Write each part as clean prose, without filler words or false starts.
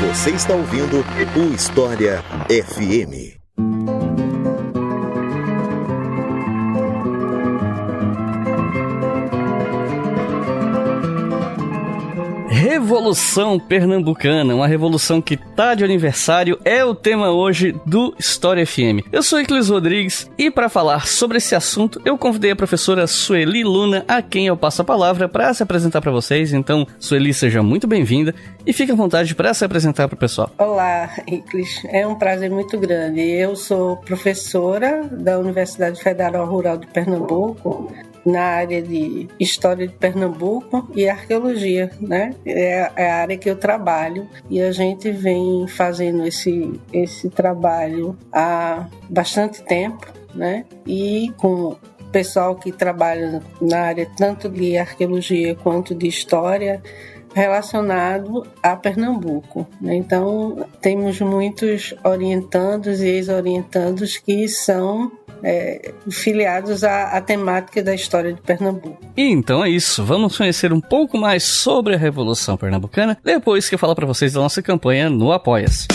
Você está ouvindo o História FM. Revolução Pernambucana, uma revolução que tá de aniversário, é o tema hoje do História FM. Eu sou Iclis Rodrigues e para falar sobre esse assunto eu convidei a professora Sueli Luna, a quem eu passo a palavra para se apresentar para vocês. Então, Sueli, seja muito bem-vinda e fique à vontade para se apresentar para o pessoal. Olá, Iclis, é um prazer muito grande. Eu sou professora da Universidade Federal Rural de Pernambuco, na área de História de Pernambuco e Arqueologia, né? É a área que eu trabalho e a gente vem fazendo esse trabalho há bastante tempo, né? E com o pessoal que trabalha na área tanto de arqueologia quanto de história relacionado a Pernambuco, né? Então, temos muitos orientandos e ex-orientandos que são filiados à temática da história de Pernambuco. E então é isso, vamos conhecer um pouco mais sobre a Revolução Pernambucana depois que eu falar para vocês da nossa campanha no Apoia-se.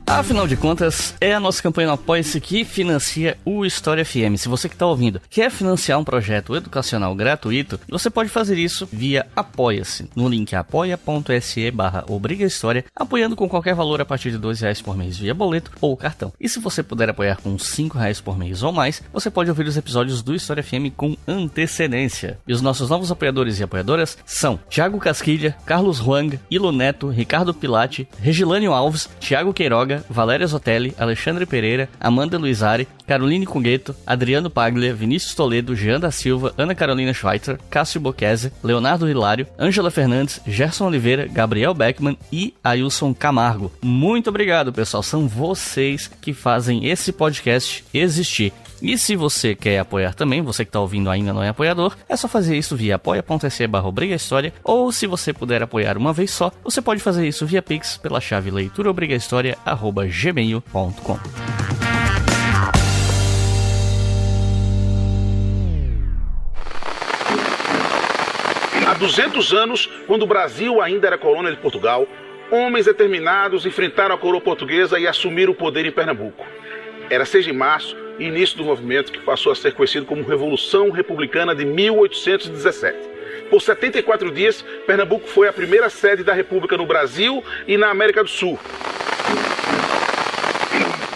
Afinal de contas, é a nossa campanha no Apoia-se que financia o História FM. Se você que está ouvindo quer financiar um projeto educacional gratuito, você pode fazer isso via Apoia-se, no link apoia.se/obrigahistoria, apoiando com qualquer valor a partir de R$2 por mês via boleto ou cartão. E se você puder apoiar com R$5 por mês ou mais, você pode ouvir os episódios do História FM com antecedência. E os nossos novos apoiadores e apoiadoras são Thiago Casquilha, Carlos Huang, Ilo Neto, Ricardo Pilati, Regilânio Alves, Thiago Queiroga, Valéria Zotelli, Alexandre Pereira, Amanda Luizari, Caroline Cungueto, Adriano Paglia, Vinícius Toledo, Jean da Silva, Ana Carolina Schweitzer, Cássio Bocchese, Leonardo Hilário, Ângela Fernandes, Gerson Oliveira, Gabriel Beckman e Ailson Camargo. Muito obrigado, pessoal. São vocês que fazem esse podcast existir. E se você quer apoiar também, você que está ouvindo ainda não é apoiador, é só fazer isso via apoia.se/obrigahistoria, ou se você puder apoiar uma vez só, você pode fazer isso via Pix pela chave leituraobrigahistoria@gmail.com. Há 200 anos, quando o Brasil ainda era colônia de Portugal, homens determinados enfrentaram a coroa portuguesa e assumiram o poder em Pernambuco. Era 6 de março, início do movimento que passou a ser conhecido como Revolução Republicana de 1817. Por 74 dias, Pernambuco foi a primeira sede da República no Brasil e na América do Sul.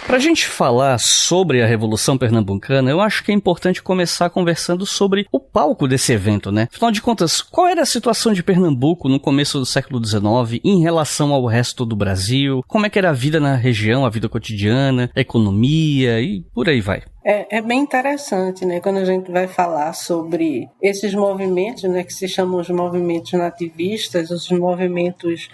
Pra gente falar sobre a Revolução Pernambucana, eu acho que é importante começar conversando sobre o palco desse evento, né? Afinal de contas, qual era a situação de Pernambuco no começo do século XIX em relação ao resto do Brasil? Como é que era a vida na região, a vida cotidiana, a economia e por aí vai? É bem interessante, né, quando a gente vai falar sobre esses movimentos, né, que se chamam os movimentos nativistas, os movimentos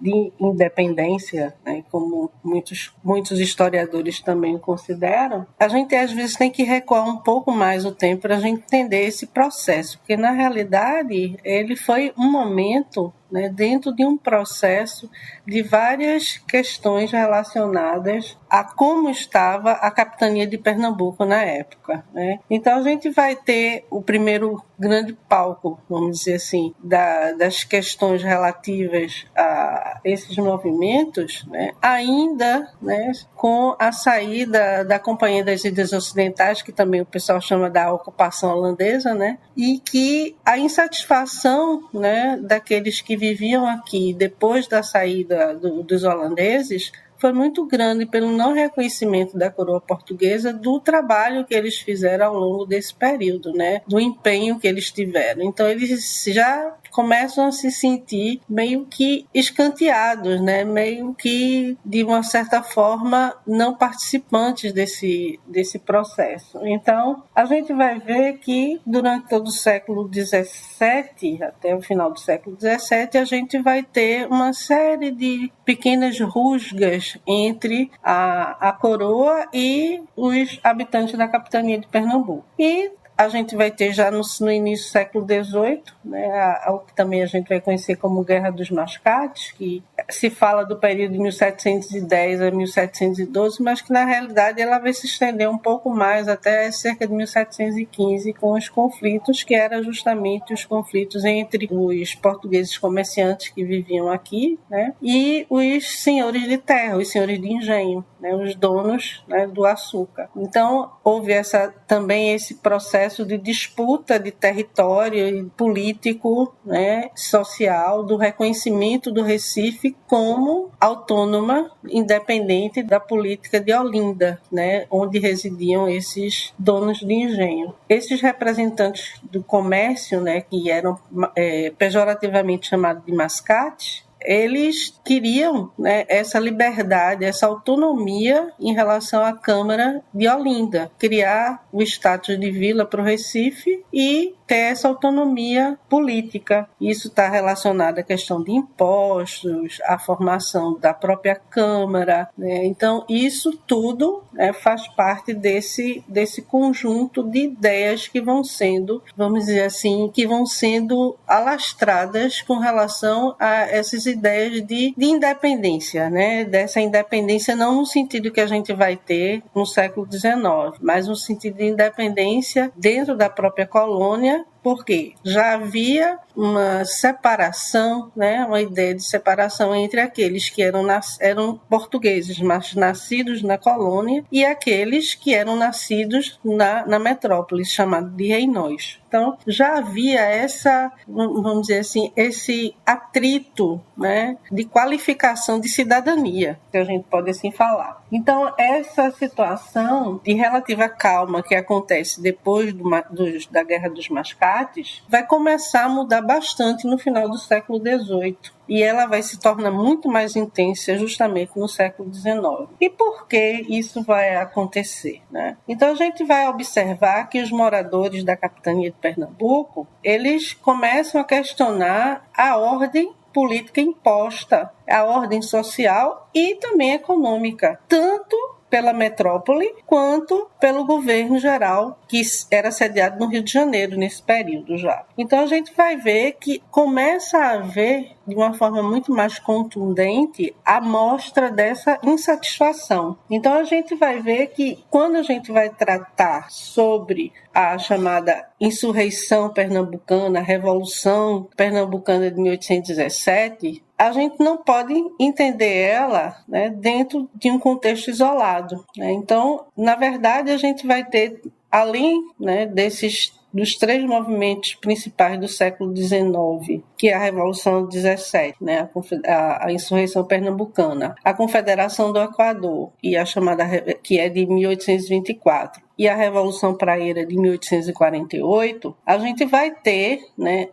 de independência, né, como muitos historiadores também consideram, a gente às vezes tem que recuar um pouco mais o tempo para a gente entender esse processo, porque na realidade ele foi um momento, né, dentro de um processo de várias questões relacionadas a como estava a capitania de Pernambuco na época, né? Então a gente vai ter o primeiro grande palco, vamos dizer assim, das questões relativas a esses movimentos, né, ainda, né, com a saída da Companhia das Ilhas Ocidentais, que também o pessoal chama da ocupação holandesa, né, e que a insatisfação, né, daqueles que viviam aqui depois da saída dos holandeses foi muito grande pelo não reconhecimento da coroa portuguesa do trabalho que eles fizeram ao longo desse período, né? Do empenho que eles tiveram. Então, eles já começam a se sentir meio que escanteados, né? Meio que, de uma certa forma, não participantes desse processo. Então, a gente vai ver que durante todo o século XVII, até o final do século XVII, a gente vai ter uma série de pequenas rusgas entre a coroa e os habitantes da capitania de Pernambuco. E a gente vai ter já no início do século XVIII, né, o que também a gente vai conhecer como Guerra dos Mascates, que se fala do período de 1710 a 1712, mas que na realidade ela vai se estender um pouco mais até cerca de 1715 com os conflitos, que eram justamente os conflitos entre os portugueses comerciantes que viviam aqui, né, e os senhores de terra, os senhores de engenho, né, os donos, né, do açúcar. Então houve também esse processo de disputa de território político, né, social, do reconhecimento do Recife como autônoma, independente da política de Olinda, né, onde residiam esses donos de engenho. Esses representantes do comércio, né, que eram pejorativamente chamados de mascates, eles queriam, né, essa liberdade, essa autonomia em relação à Câmara de Olinda, criar o status de vila para o Recife e ter essa autonomia política. Isso está relacionado à questão de impostos, à formação da própria Câmara, né? Então, isso tudo, né, faz parte desse conjunto de ideias que vão sendo, vamos dizer assim, que vão sendo alastradas com relação a essas ideias de independência, né? Dessa independência não no sentido que a gente vai ter no século XIX, mas no sentido de independência dentro da própria colônia, porque já havia uma separação, né, uma ideia de separação entre aqueles que eram portugueses, mas nascidos na colônia, e aqueles que eram nascidos na metrópole, chamado de reinóis. Então, já havia vamos dizer assim, esse atrito, né, de qualificação de cidadania, que a gente pode assim falar. Então, essa situação de relativa calma que acontece depois da Guerra dos Mascates vai começar a mudar bastante no final do século XVIII. E ela vai se tornar muito mais intensa justamente no século XIX. E por que isso vai acontecer, né? Então a gente vai observar que os moradores da capitania de Pernambuco, eles começam a questionar a ordem política imposta, a ordem social e também econômica, tanto pela metrópole quanto pelo governo geral, que era sediado no Rio de Janeiro nesse período já. Então a gente vai ver que começa a haver, de uma forma muito mais contundente, a mostra dessa insatisfação. Então a gente vai ver que quando a gente vai tratar sobre a chamada insurreição pernambucana, a Revolução Pernambucana de 1817, a gente não pode entender ela, né, dentro de um contexto isolado, né? Então, na verdade, a gente vai ter, além, né, dos três movimentos principais do século XIX, que é a Revolução 17, né, a insurreição pernambucana, a Confederação do Equador, e a chamada, que é de 1824, e a Revolução Praieira de 1848, a gente vai ter, né,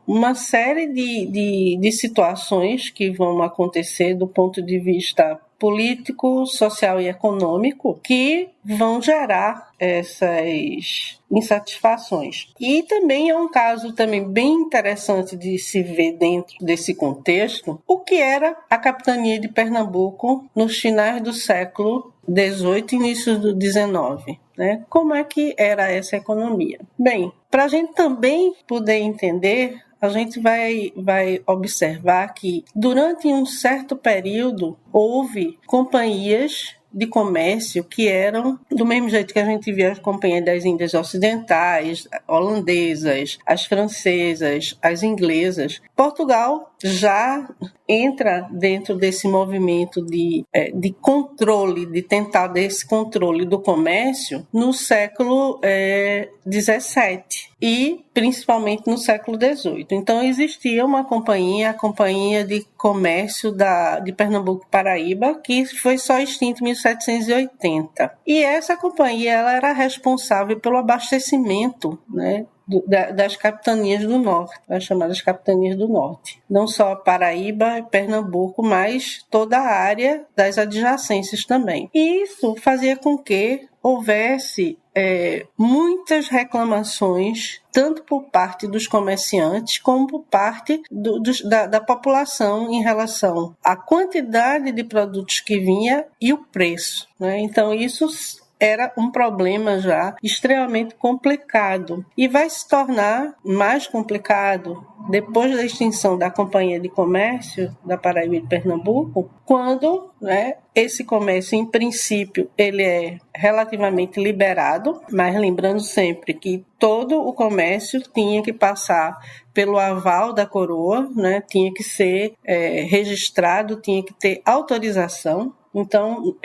uma série de situações que vão acontecer do ponto de vista político, social e econômico que vão gerar essas insatisfações. E também é um caso também bem interessante de se ver dentro desse contexto o que era a capitania de Pernambuco nos finais do século XVIII e início do XIX. Né? Como é que era essa economia? Bem, para a gente também poder entender, a gente vai observar que durante um certo período houve companhias de comércio que eram do mesmo jeito que a gente via as companhias das Índias Ocidentais, holandesas, as francesas, as inglesas. Portugal já entra dentro desse movimento de controle, de tentar desse controle do comércio no século XVII e principalmente no século XVIII. Então existia uma companhia, a Companhia de Comércio de Pernambuco Paraíba, que foi só extinta em 1780. E essa companhia ela era responsável pelo abastecimento, né, das capitanias do norte, as chamadas capitanias do norte. Não só Paraíba e Pernambuco, mas toda a área das adjacências também. E isso fazia com que houvesse muitas reclamações, tanto por parte dos comerciantes, como por parte da população em relação à quantidade de produtos que vinha e o preço, né? Então, isso era um problema já extremamente complicado e vai se tornar mais complicado depois da extinção da Companhia de Comércio da Paraíba e de Pernambuco, quando, né, esse comércio, em princípio, ele é relativamente liberado, mas lembrando sempre que todo o comércio tinha que passar pelo aval da coroa, né, tinha que ser registrado, tinha que ter autorização. Então,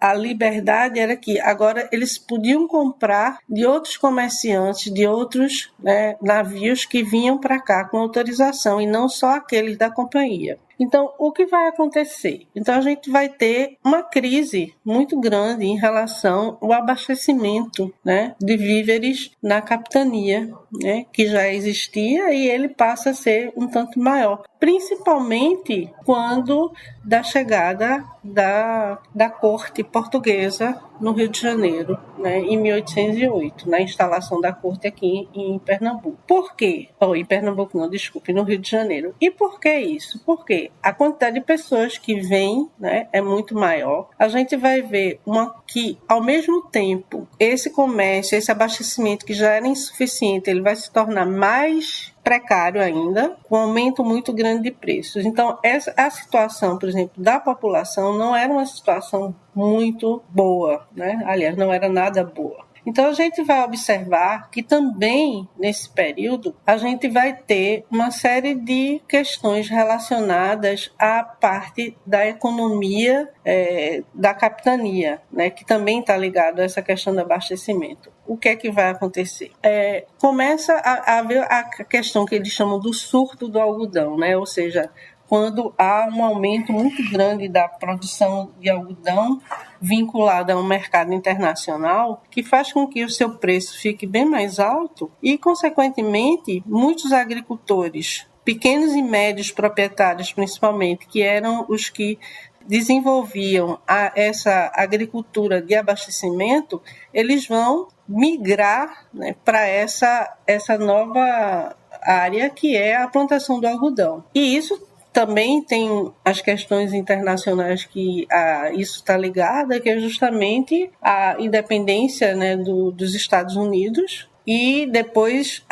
a liberdade era que agora eles podiam comprar de outros comerciantes, de outros, né, navios que vinham para cá com autorização e não só aqueles da companhia. Então, o que vai acontecer? Então, a gente vai ter uma crise muito grande em relação ao abastecimento, né, de víveres na capitania, né, que já existia, e ele passa a ser um tanto maior, principalmente quando da chegada da corte portuguesa no Rio de Janeiro, né, em 1808, na instalação da corte aqui em Pernambuco. Por quê? Em Pernambuco não, desculpe, no Rio de Janeiro. E por que isso? Porque a quantidade de pessoas que vêm, né, é muito maior. A gente vai ver que, ao mesmo tempo, esse comércio, esse abastecimento que já era insuficiente, ele vai se tornar mais precário ainda, com um aumento muito grande de preços. Então, a situação, por exemplo, da população não era uma situação muito boa, né? Aliás, não era nada boa. Então, a gente vai observar que também, nesse período, a gente vai ter uma série de questões relacionadas à parte da economia da capitania, né, que também está ligado a essa questão do abastecimento. O que é que vai acontecer? Começa a haver a questão que eles chamam do surto do algodão, né? Ou seja, quando há um aumento muito grande da produção de algodão vinculada a um mercado internacional, que faz com que o seu preço fique bem mais alto e, consequentemente, muitos agricultores, pequenos e médios proprietários principalmente, que eram os que desenvolviam essa agricultura de abastecimento, eles vão migrar, né, para essa nova área que é a plantação do algodão. E isso também tem as questões internacionais que isso está ligado, que é justamente a independência, né, dos Estados Unidos e depois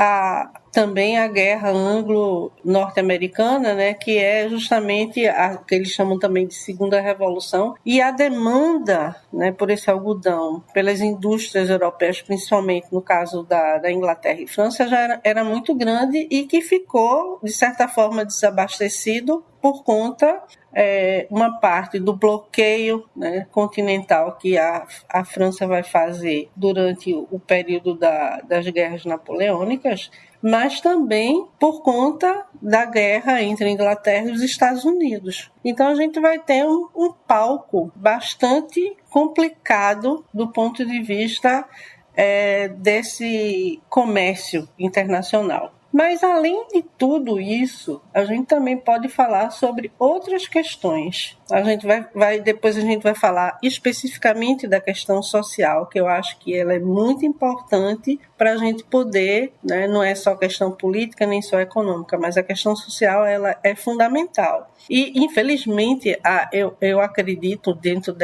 também a guerra anglo-norte-americana, né, que é justamente a que eles chamam também de Segunda Revolução, e a demanda, né, por esse algodão pelas indústrias europeias, principalmente no caso da Inglaterra e França, já era muito grande e que ficou, de certa forma, desabastecido por conta uma parte do bloqueio, né, continental que a França vai fazer durante o período das guerras napoleônicas, mas também por conta da guerra entre a Inglaterra e os Estados Unidos. Então a gente vai ter um palco bastante complicado do ponto de vista desse comércio internacional. Mas, além de tudo isso, a gente também pode falar sobre outras questões. Depois a gente vai falar especificamente da questão social, que eu acho que ela é muito importante para a gente poder, né, não é só questão política nem só econômica, mas a questão social ela é fundamental. E, infelizmente, eu acredito, dentro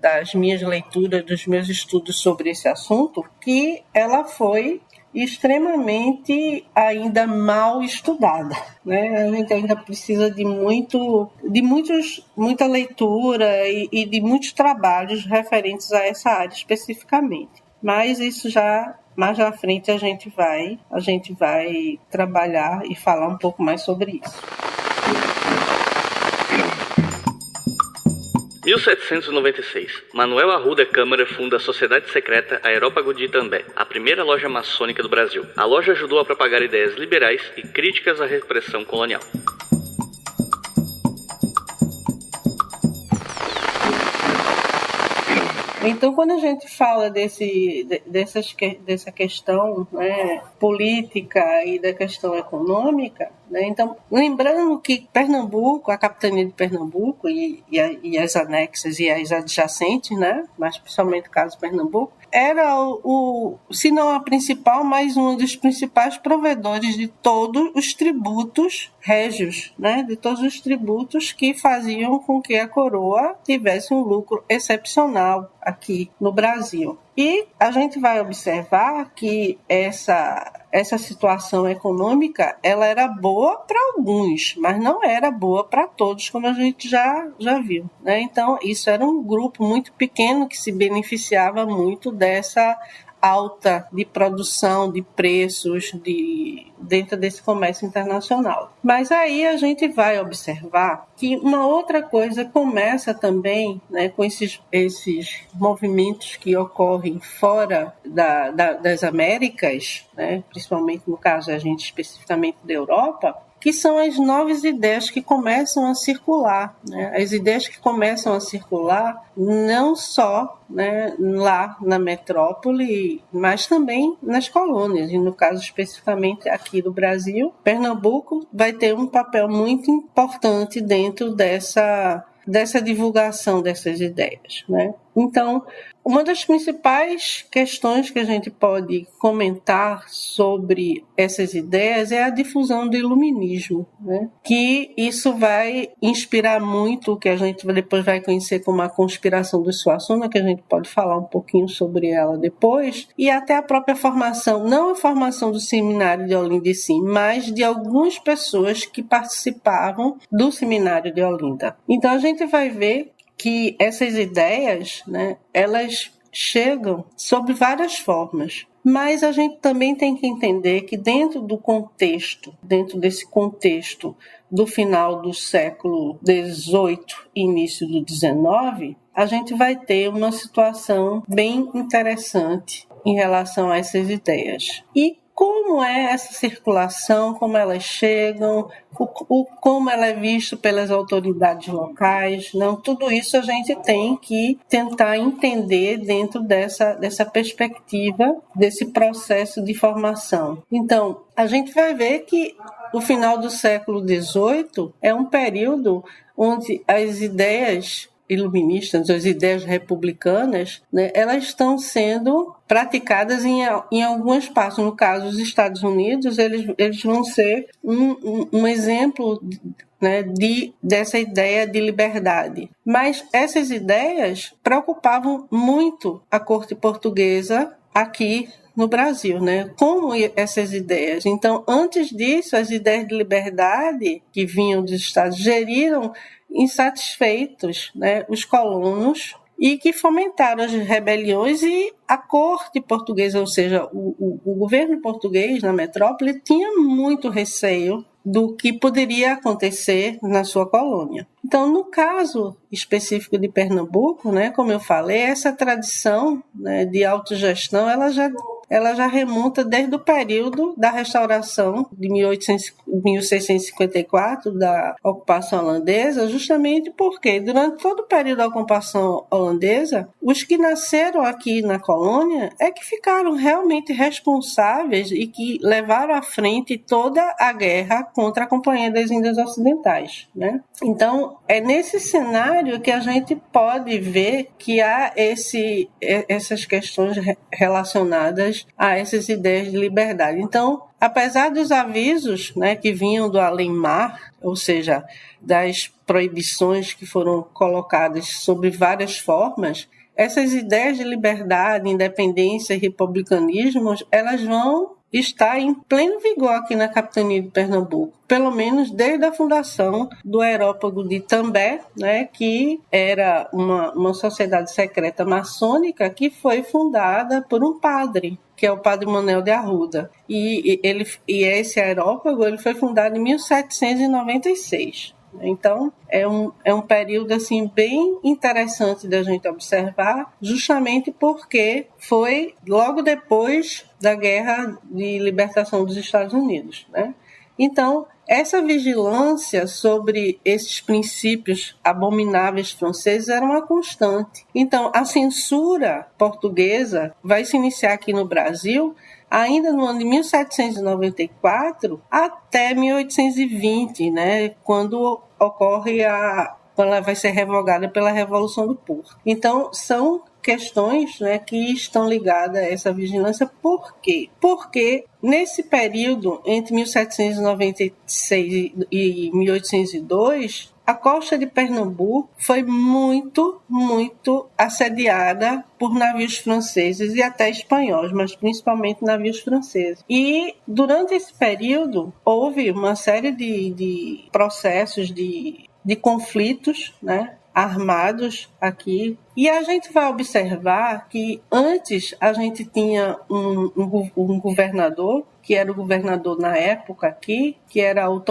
das minhas leituras, dos meus estudos sobre esse assunto, que ela foi extremamente ainda mal estudada, né? A gente ainda precisa de muita leitura e de muitos trabalhos referentes a essa área especificamente. Mas isso já mais à frente a gente vai trabalhar e falar um pouco mais sobre isso. 1796. Manuel Arruda Câmara funda a Sociedade Secreta Aerópago de Itambé, a primeira loja maçônica do Brasil. A loja ajudou a propagar ideias liberais e críticas à repressão colonial. Então, quando a gente fala dessa questão, né, política e da questão econômica, né, então, lembrando que Pernambuco, a capitania de Pernambuco e as anexas e as adjacentes, né, mas principalmente o caso de Pernambuco, era se não a principal, mas um dos principais provedores de todos os tributos régios, né, de todos os tributos que faziam com que a coroa tivesse um lucro excepcional. aqui no Brasil. E a gente vai observar que essa situação econômica, ela era boa para alguns, mas não era boa para todos, como a gente já viu, né? Então, isso era um grupo muito pequeno que se beneficiava muito dessa alta de produção, de preços dentro desse comércio internacional. Mas aí a gente vai observar que uma outra coisa começa também, né, com esses movimentos que ocorrem fora das Américas, né, principalmente no caso a gente especificamente da Europa, que são as novas ideias que começam a circular, né? As ideias que começam a circular não só, né, lá na metrópole, mas também nas colônias, e no caso especificamente aqui do Brasil, Pernambuco vai ter um papel muito importante dentro dessa divulgação dessas ideias, né? Então, uma das principais questões que a gente pode comentar sobre essas ideias é a difusão do iluminismo, né? Que isso vai inspirar muito o que a gente depois vai conhecer como a conspiração do Suassuna, que a gente pode falar um pouquinho sobre ela depois, e até a própria formação, não a formação do seminário de Olinda em si, mas de algumas pessoas que participavam do seminário de Olinda. Então a gente vai ver que essas ideias, né, elas chegam sob várias formas. Mas a gente também tem que entender que dentro desse contexto do final do século XVIII e início do XIX, a gente vai ter uma situação bem interessante em relação a essas ideias. E como é essa circulação, como elas chegam, como ela é vista pelas autoridades locais, não, tudo isso a gente tem que tentar entender dentro dessa perspectiva, desse processo de formação. Então, a gente vai ver que o final do século XVIII é um período onde as ideias iluministas, as ideias republicanas, né, elas estão sendo praticadas em algumas partes. No caso, os Estados Unidos, eles vão ser um exemplo, né, dessa ideia de liberdade. Mas essas ideias preocupavam muito a corte portuguesa aqui no Brasil, né? Como essas ideias? Então, antes disso, as ideias de liberdade que vinham dos Estados geriram insatisfeitos, né, os colonos, e que fomentaram as rebeliões, e a corte portuguesa, ou seja, o governo português na metrópole tinha muito receio do que poderia acontecer na sua colônia. Então, no caso específico de Pernambuco, né, como eu falei, essa tradição, né, de autogestão, ela já remonta desde o período da restauração de 1654, da ocupação holandesa, justamente porque durante todo o período da ocupação holandesa, os que nasceram aqui na colônia é que ficaram realmente responsáveis e que levaram à frente toda a guerra contra a Companhia das Índias Ocidentais, né? Então, é nesse cenário que a gente pode ver que há essas questões relacionadas a essas ideias de liberdade. Então, apesar dos avisos, né, que vinham do além-mar, ou seja, das proibições que foram colocadas sob várias formas, essas ideias de liberdade, independência e republicanismo, elas vão estar em pleno vigor aqui na capitania de Pernambuco, pelo menos desde a fundação do Aerópago de Itambé, né, que era uma sociedade secreta maçônica que foi fundada por um padre, que é o Padre Manuel de Arruda. E esse aerópago ele foi fundado em 1796. Então, é um período assim, bem interessante da gente observar, justamente porque foi logo depois da Guerra de Libertação dos Estados Unidos, né? Então, essa vigilância sobre esses princípios abomináveis franceses era uma constante. Então, a censura portuguesa vai se iniciar aqui no Brasil ainda no ano de 1794 até 1820, né, quando ela vai ser revogada pela Revolução do Porto. Então, são questões, né, que estão ligadas a essa vigilância. Por quê? Porque nesse período, entre 1796 e 1802, a costa de Pernambuco foi muito, muito assediada por navios franceses e até espanhóis, mas principalmente navios franceses. E durante esse período houve uma série de processos de conflitos, né, armados aqui. E a gente vai observar que antes a gente tinha um governador, que era o governador na época aqui, que era o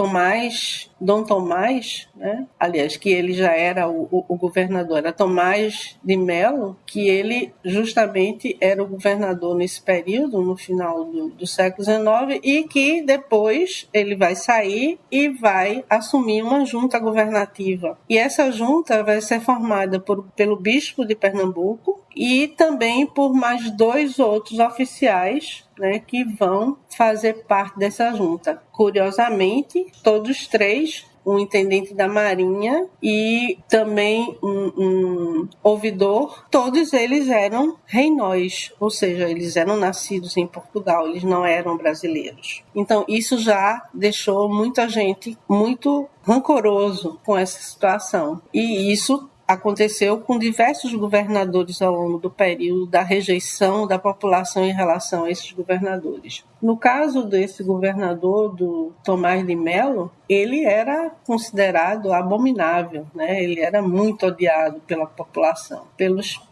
Dom Tomás, né? Aliás, que ele já era o governador, era Tomás de Melo, que ele justamente era o governador nesse período, no final do século XIX, e que depois ele vai sair e vai assumir uma junta governativa. E essa junta vai ser formada pelo bispo de Pernambuco e também por mais 2 outros oficiais, né, que vão fazer parte dessa junta. Curiosamente, todos 3, um intendente da Marinha e também um ouvidor, todos eles eram reinóis, ou seja, eles eram nascidos em Portugal, eles não eram brasileiros. Então, isso já deixou muita gente muito rancoroso com essa situação. E isso aconteceu com diversos governadores ao longo do período da rejeição da população em relação a esses governadores. No caso desse governador, do Tomás de Melo, ele era considerado abominável, né? Ele era muito odiado pela população,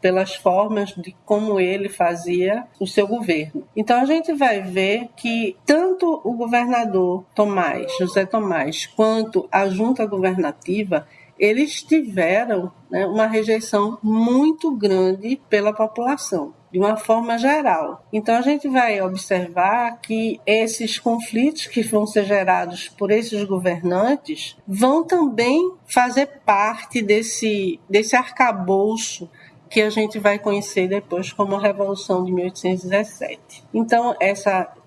pelas formas de como ele fazia o seu governo. Então a gente vai ver que tanto o governador José Tomás, quanto a junta governativa, eles tiveram, né, uma rejeição muito grande pela população, de uma forma geral. Então, a gente vai observar que esses conflitos que vão ser gerados por esses governantes vão também fazer parte desse arcabouço que a gente vai conhecer depois como a Revolução de 1817. Então,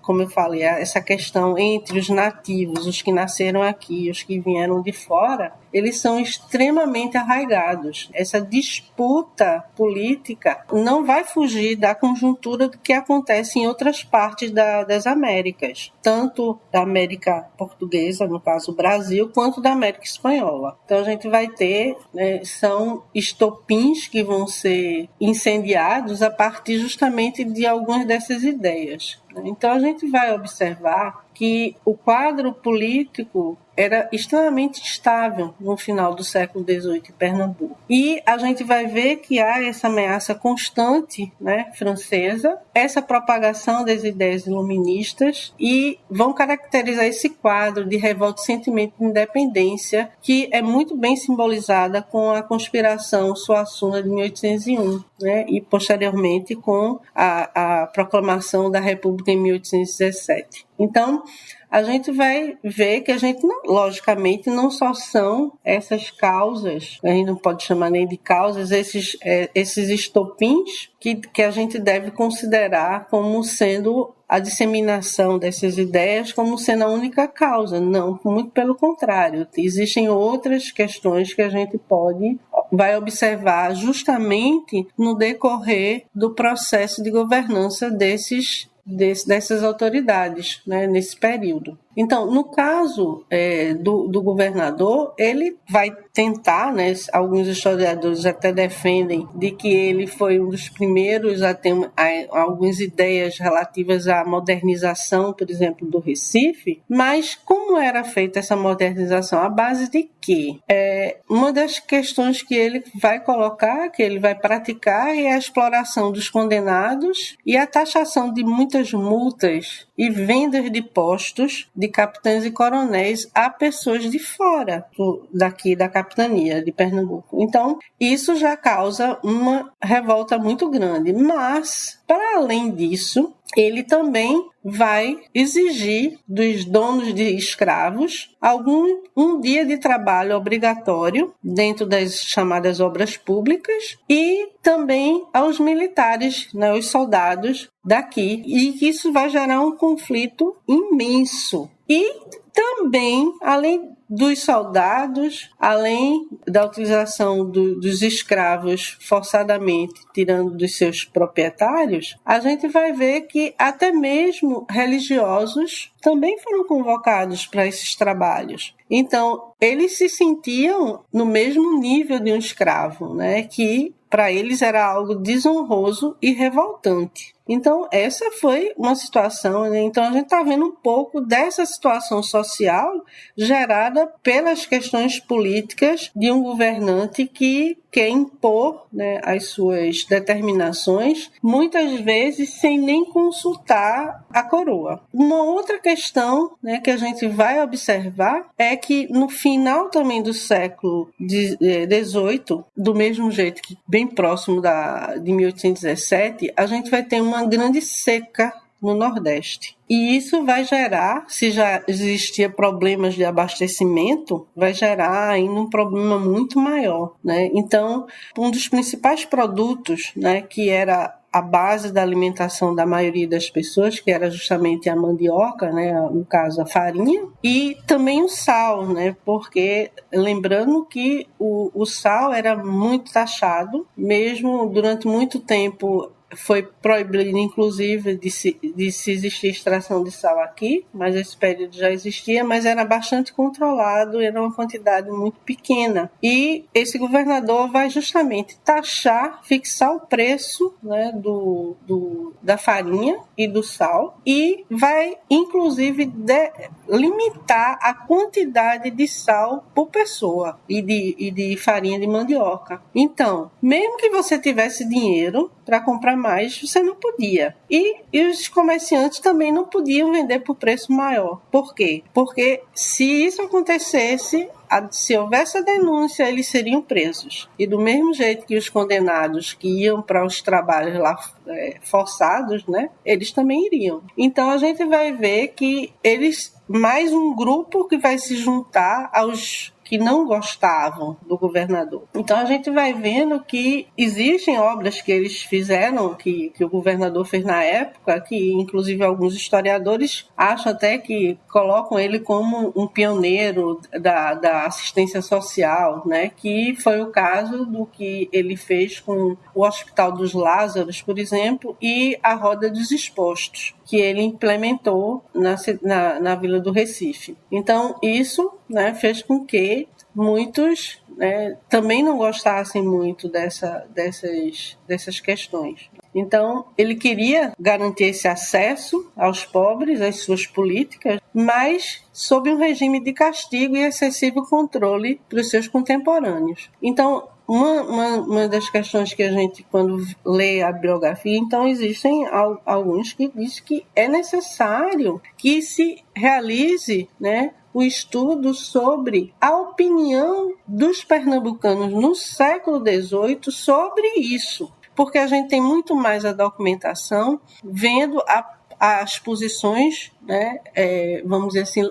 como eu falei, essa questão entre os nativos, os que nasceram aqui, os que vieram de fora, eles são extremamente arraigados. Essa disputa política não vai fugir da conjuntura do que acontece em outras partes das Américas, tanto da América portuguesa, no caso o Brasil, quanto da América espanhola. Então a gente vai ter, né, são estopins que vão ser incendiados a partir justamente de algumas dessas ideias. Então a gente vai observar que o quadro político era extremamente estável no final do século XVIII em Pernambuco. E a gente vai ver que há essa ameaça constante, né, francesa, essa propagação das ideias iluministas, e vão caracterizar esse quadro de revolta e sentimento de independência, que é muito bem simbolizada com a conspiração Suassuna de 1801, né, e posteriormente com a proclamação da República em 1817. Então, a gente vai ver que a gente, logicamente, não só são essas causas, a gente não pode chamar nem de causas, esses estopins que a gente deve considerar como sendo a disseminação dessas ideias como sendo a única causa. Não, muito pelo contrário. Existem outras questões que a gente vai observar justamente no decorrer do processo de governança dessas autoridades, né, nesse período. Então, no caso do governador, ele vai tentar, né, alguns historiadores até defendem de que ele foi um dos primeiros a ter algumas ideias relativas à modernização, por exemplo, do Recife, mas como era feita essa modernização? À base de quê? Uma das questões que ele vai colocar, que ele vai praticar, é a exploração dos condenados e a taxação de muitas multas e vendas de postos de capitães e coronéis a pessoas de fora daqui da capitania de Pernambuco. Então, isso já causa uma revolta muito grande. Mas, para além disso, ele também vai exigir dos donos de escravos um dia de trabalho obrigatório dentro das chamadas obras públicas e também aos militares, né, os soldados daqui. E isso vai gerar um conflito imenso. E também, além dos soldados, além da utilização dos escravos forçadamente tirando dos seus proprietários, a gente vai ver que até mesmo religiosos também foram convocados para esses trabalhos. Então, eles se sentiam no mesmo nível de um escravo, né? Que para eles era algo desonroso e revoltante. Então, essa foi uma situação, né? Então a gente está vendo um pouco dessa situação social gerada pelas questões políticas de um governante que quer impor, né, as suas determinações, muitas vezes sem nem consultar a coroa. Uma outra questão, né, que a gente vai observar é que no final também do século XVIII, do mesmo jeito que bem próximo de 1817, a gente vai ter uma grande seca no Nordeste. E isso vai gerar, se já existia problemas de abastecimento, vai gerar ainda um problema muito maior, né? Então, um dos principais produtos, né, que era a base da alimentação da maioria das pessoas, que era justamente a mandioca, né, no caso a farinha, e também o sal, né, porque lembrando que o sal era muito taxado, mesmo durante muito tempo foi proibido, inclusive, de se existir extração de sal aqui, mas esse período já existia, mas era bastante controlado, era uma quantidade muito pequena. E esse governador vai justamente taxar, fixar o preço, né, da farinha e do sal, e vai, inclusive, limitar a quantidade de sal por pessoa e de farinha de mandioca. Então, mesmo que você tivesse dinheiro para comprar mais, você não podia. E os comerciantes também não podiam vender por preço maior. Por quê? Porque se isso acontecesse, se houvesse a denúncia, eles seriam presos. E do mesmo jeito que os condenados que iam para os trabalhos lá forçados, né, eles também iriam. Então a gente vai ver que mais um grupo que vai se juntar aos que não gostavam do governador. Então a gente vai vendo que existem obras que eles fizeram, que o governador fez na época, que inclusive alguns historiadores acham até que colocam ele como um pioneiro da assistência social, né? Que foi o caso do que ele fez com o Hospital dos Lázaros, por exemplo, e a Roda dos Expostos, que ele implementou na Vila do Recife. Então, isso, né, fez com que muitos, né, também não gostassem muito dessas questões. Então, ele queria garantir esse acesso aos pobres, às suas políticas, mas sob um regime de castigo e excessivo controle para os seus contemporâneos. Então, uma das questões que a gente, quando lê a biografia, então existem alguns que dizem que é necessário que se realize, né, o estudo sobre a opinião dos pernambucanos no século XVIII sobre isso, porque a gente tem muito mais a documentação vendo as posições, né, vamos dizer assim,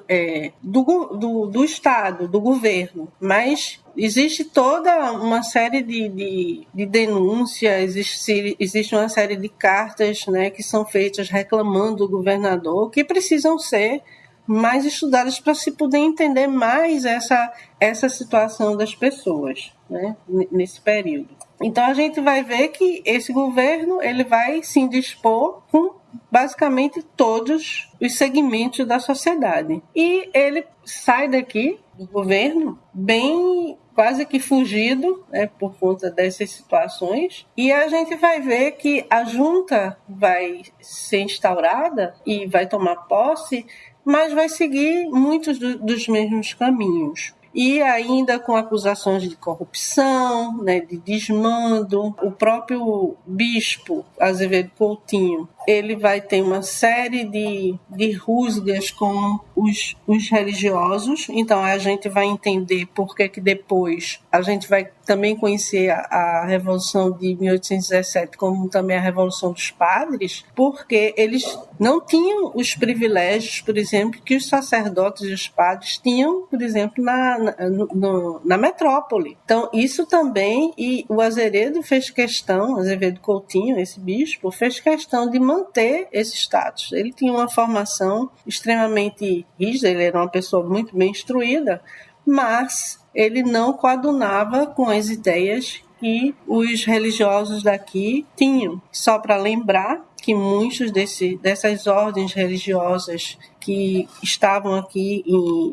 do Estado, do governo, mas existe toda uma série de denúncias, existe uma série de cartas, né, que são feitas reclamando do governador, que precisam ser mais estudadas para se poder entender mais essa situação das pessoas, né, nesse período. Então a gente vai ver que esse governo ele vai se indispor com basicamente todos os segmentos da sociedade. E ele sai daqui do governo bem quase que fugido, né, por conta dessas situações. E a gente vai ver que a junta vai ser instaurada e vai tomar posse, mas vai seguir muitos dos mesmos caminhos. E ainda com acusações de corrupção, né, de desmando. O próprio bispo Azevedo Coutinho, ele vai ter uma série de rusgas com os religiosos. Então a gente vai entender por que depois a gente vai também conhecer a Revolução de 1817 como também a Revolução dos Padres, porque eles não tinham os privilégios, por exemplo, que os sacerdotes e os padres tinham, por exemplo, na metrópole. Então, isso também, e o Azevedo fez questão, Azevedo Coutinho, esse bispo, fez questão de manter esse status. Ele tinha uma formação extremamente rígida, ele era uma pessoa muito bem instruída, mas ele não coadunava com as ideias que os religiosos daqui tinham. Só para lembrar que muitos dessas ordens religiosas que estavam aqui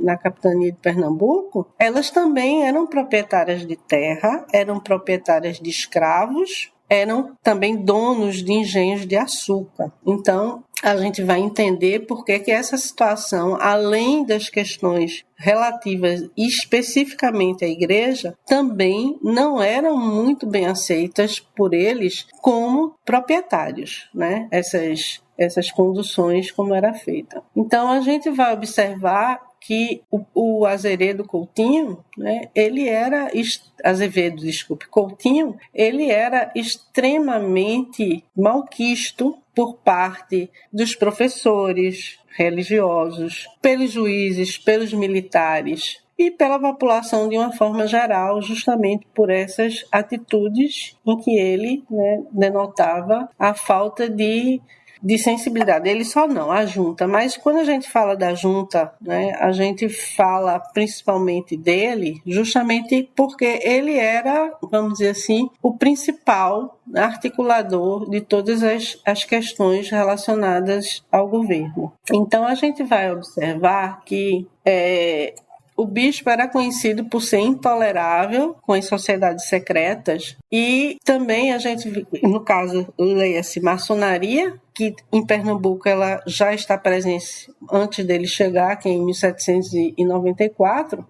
na capitania de Pernambuco, elas também eram proprietárias de terra, eram proprietárias de escravos, eram também donos de engenhos de açúcar. Então, a gente vai entender por que essa situação, além das questões relativas especificamente à igreja, também não eram muito bem aceitas por eles como proprietários, né? Essas conduções como era feita. Então, a gente vai observar que o Azevedo Coutinho, né, Coutinho, ele era extremamente malquisto por parte dos professores religiosos, pelos juízes, pelos militares e pela população de uma forma geral, justamente por essas atitudes em que ele, né, denotava a falta de sensibilidade. Ele só não, a junta. Mas quando a gente fala da junta, né, a gente fala principalmente dele, justamente porque ele era, vamos dizer assim, o principal articulador de todas as questões relacionadas ao governo. Então, a gente vai observar que o bispo era conhecido por ser intolerável com as sociedades secretas e também a gente, no caso, leia-se maçonaria, que em Pernambuco ela já está presente antes dele chegar, aqui em 1794,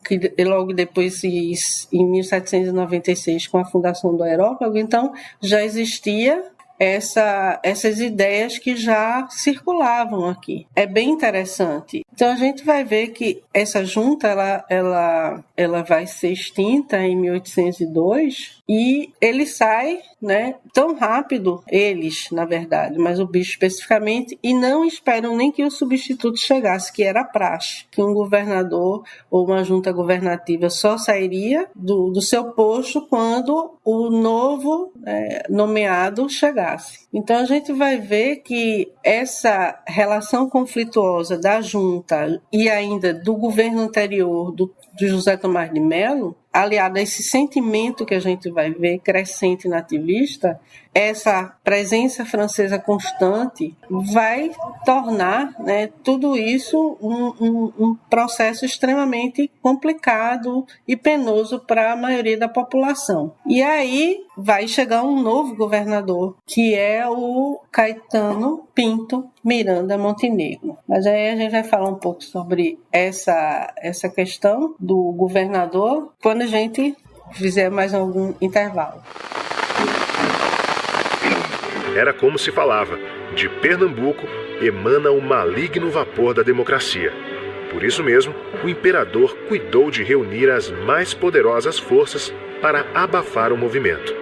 que logo depois, em 1796, com a fundação do Aerópago. Então, já existia essas ideias que já circulavam aqui. É bem interessante. Então, a gente vai ver que essa junta ela vai ser extinta em 1802 e ele sai, né, tão rápido, eles, na verdade, mas o bispo especificamente, e não esperam nem que o substituto chegasse, que era a praxe, que um governador ou uma junta governativa só sairia do seu posto quando o novo nomeado chegasse. Então, a gente vai ver que essa relação conflituosa da junta e ainda do governo anterior, do José Tomás de Mello, aliado a esse sentimento que a gente vai ver crescente nativista, essa presença francesa constante vai tornar, né, tudo isso um processo extremamente complicado e penoso para a maioria da população. E aí vai chegar um novo governador, que é o Caetano Pinto Miranda Montenegro. Mas aí a gente vai falar um pouco sobre essa questão do governador quando a gente fizer mais algum intervalo. Era como se falava: de Pernambuco emana o maligno vapor da democracia. Por isso mesmo, o imperador cuidou de reunir as mais poderosas forças para abafar o movimento.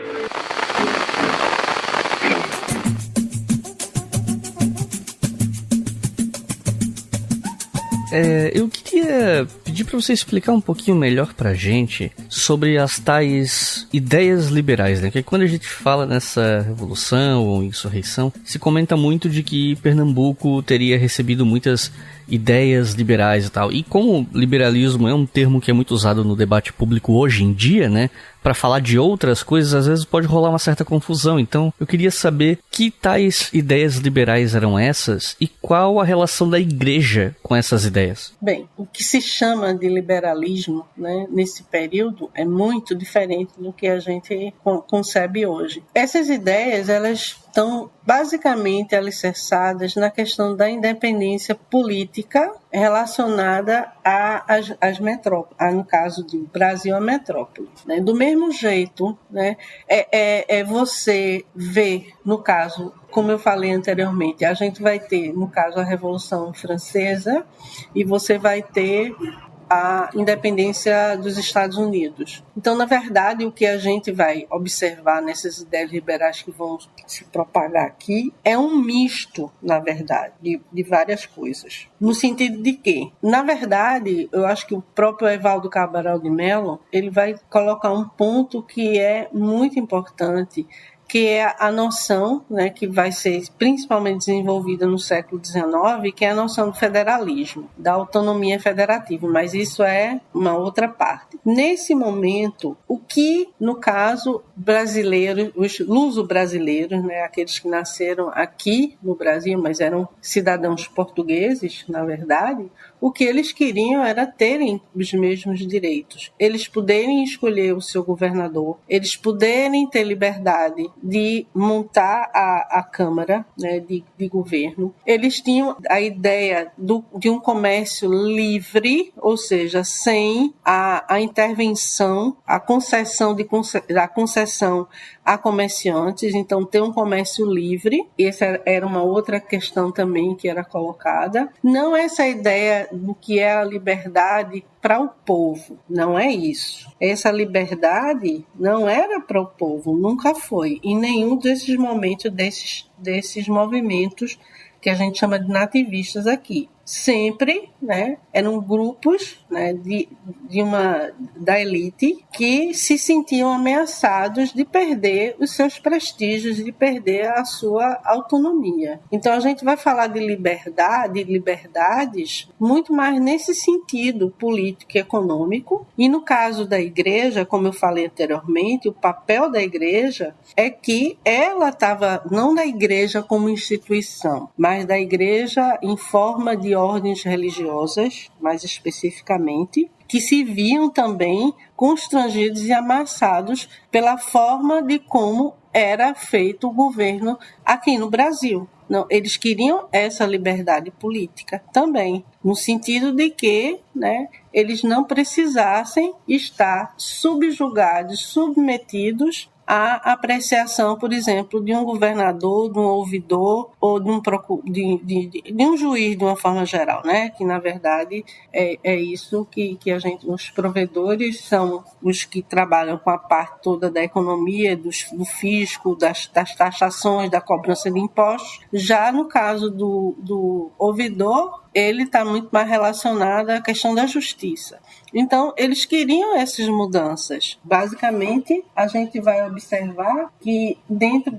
Eu queria pedir para você explicar um pouquinho melhor pra gente sobre as tais ideias liberais, né? Porque quando a gente fala nessa revolução ou insurreição, se comenta muito de que Pernambuco teria recebido muitas ideias liberais e tal. E como liberalismo é um termo que é muito usado no debate público hoje em dia, né? Para falar de outras coisas, às vezes pode rolar uma certa confusão. Então, eu queria saber que tais ideias liberais eram essas e qual a relação da igreja com essas ideias. Bem, o que se chama de liberalismo, né, nesse período é muito diferente do que a gente concebe hoje. Essas ideias, elas estão basicamente alicerçadas na questão da independência política relacionada às metrópoles, no caso do Brasil, a metrópole. Né? Do mesmo jeito, né, você vê, no caso, como eu falei anteriormente, a gente vai ter, no caso, a Revolução Francesa, e você vai ter à independência dos Estados Unidos. Então, na verdade, o que a gente vai observar nessas ideias liberais que vão se propagar aqui é um misto, na verdade, de várias coisas. No sentido de que, na verdade, eu acho que o próprio Evaldo Cabral de Mello, ele vai colocar um ponto que é muito importante, que é a noção, né, que vai ser principalmente desenvolvida no século XIX, que é a noção do federalismo, da autonomia federativa, mas isso é uma outra parte. Nesse momento, o que, no caso, brasileiros, os luso-brasileiros, né, aqueles que nasceram aqui no Brasil, mas eram cidadãos portugueses, na verdade, o que eles queriam era terem os mesmos direitos. Eles poderem escolher o seu governador, eles poderem ter liberdade de montar a Câmara, né, de governo. Eles tinham a ideia de um comércio livre, ou seja, sem a intervenção, a concessão a comerciantes, então ter um comércio livre. Essa era uma outra questão também que era colocada. Não essa ideia do que é a liberdade para o povo, não é isso. Essa liberdade não era para o povo, nunca foi, em nenhum desses momentos, desses movimentos que a gente chama de nativistas aqui. Sempre, né, eram grupos, né, da elite que se sentiam ameaçados de perder os seus prestígios, de perder a sua autonomia. Então a gente vai falar de liberdade, liberdades, muito mais nesse sentido político e econômico. E no caso da igreja, como eu falei anteriormente, o papel da igreja é que ela estava, não da igreja como instituição, mas da igreja em forma de ordens religiosas, mais especificamente, que se viam também constrangidos e amassados pela forma de como era feito o governo aqui no Brasil. Não, eles queriam essa liberdade política também, no sentido de que, né, eles não precisassem estar subjugados, submetidos à apreciação, por exemplo, de um governador, de um ouvidor ou de um juiz de uma forma geral, né? Que na verdade é isso que a gente, os provedores são os que trabalham com a parte toda da economia, do fisco, das taxações, da cobrança de impostos. Já no caso do ouvidor, ele está muito mais relacionado à questão da justiça. Então, eles queriam essas mudanças. Basicamente, a gente vai observar que dentro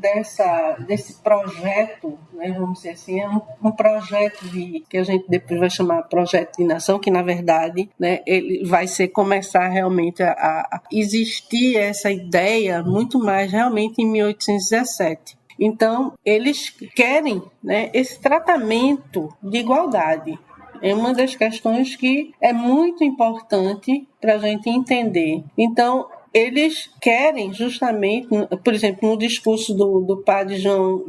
desse projeto, né, vamos dizer assim, é um projeto que a gente depois vai chamar projeto de nação, que na verdade, né, ele vai começar realmente a existir essa ideia muito mais realmente em 1817. Então, eles querem, né, esse tratamento de igualdade. É uma das questões que é muito importante para a gente entender. Então, eles querem justamente, por exemplo, no discurso do padre João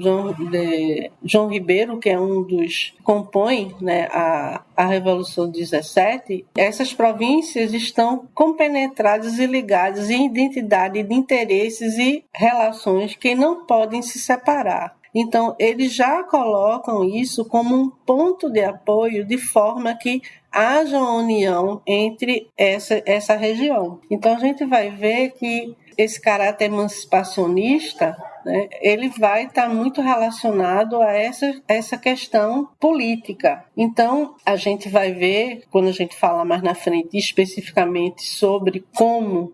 Ribeiro, que é um dos que compõe, né, a Revolução 17, essas províncias estão compenetradas e ligadas em identidade de interesses e relações que não podem se separar. Então, eles já colocam isso como um ponto de apoio de forma que haja uma união entre essa região. Então, a gente vai ver que esse caráter emancipacionista, né, ele vai estar muito relacionado a essa questão política. Então, a gente vai ver, quando a gente fala mais na frente, especificamente sobre como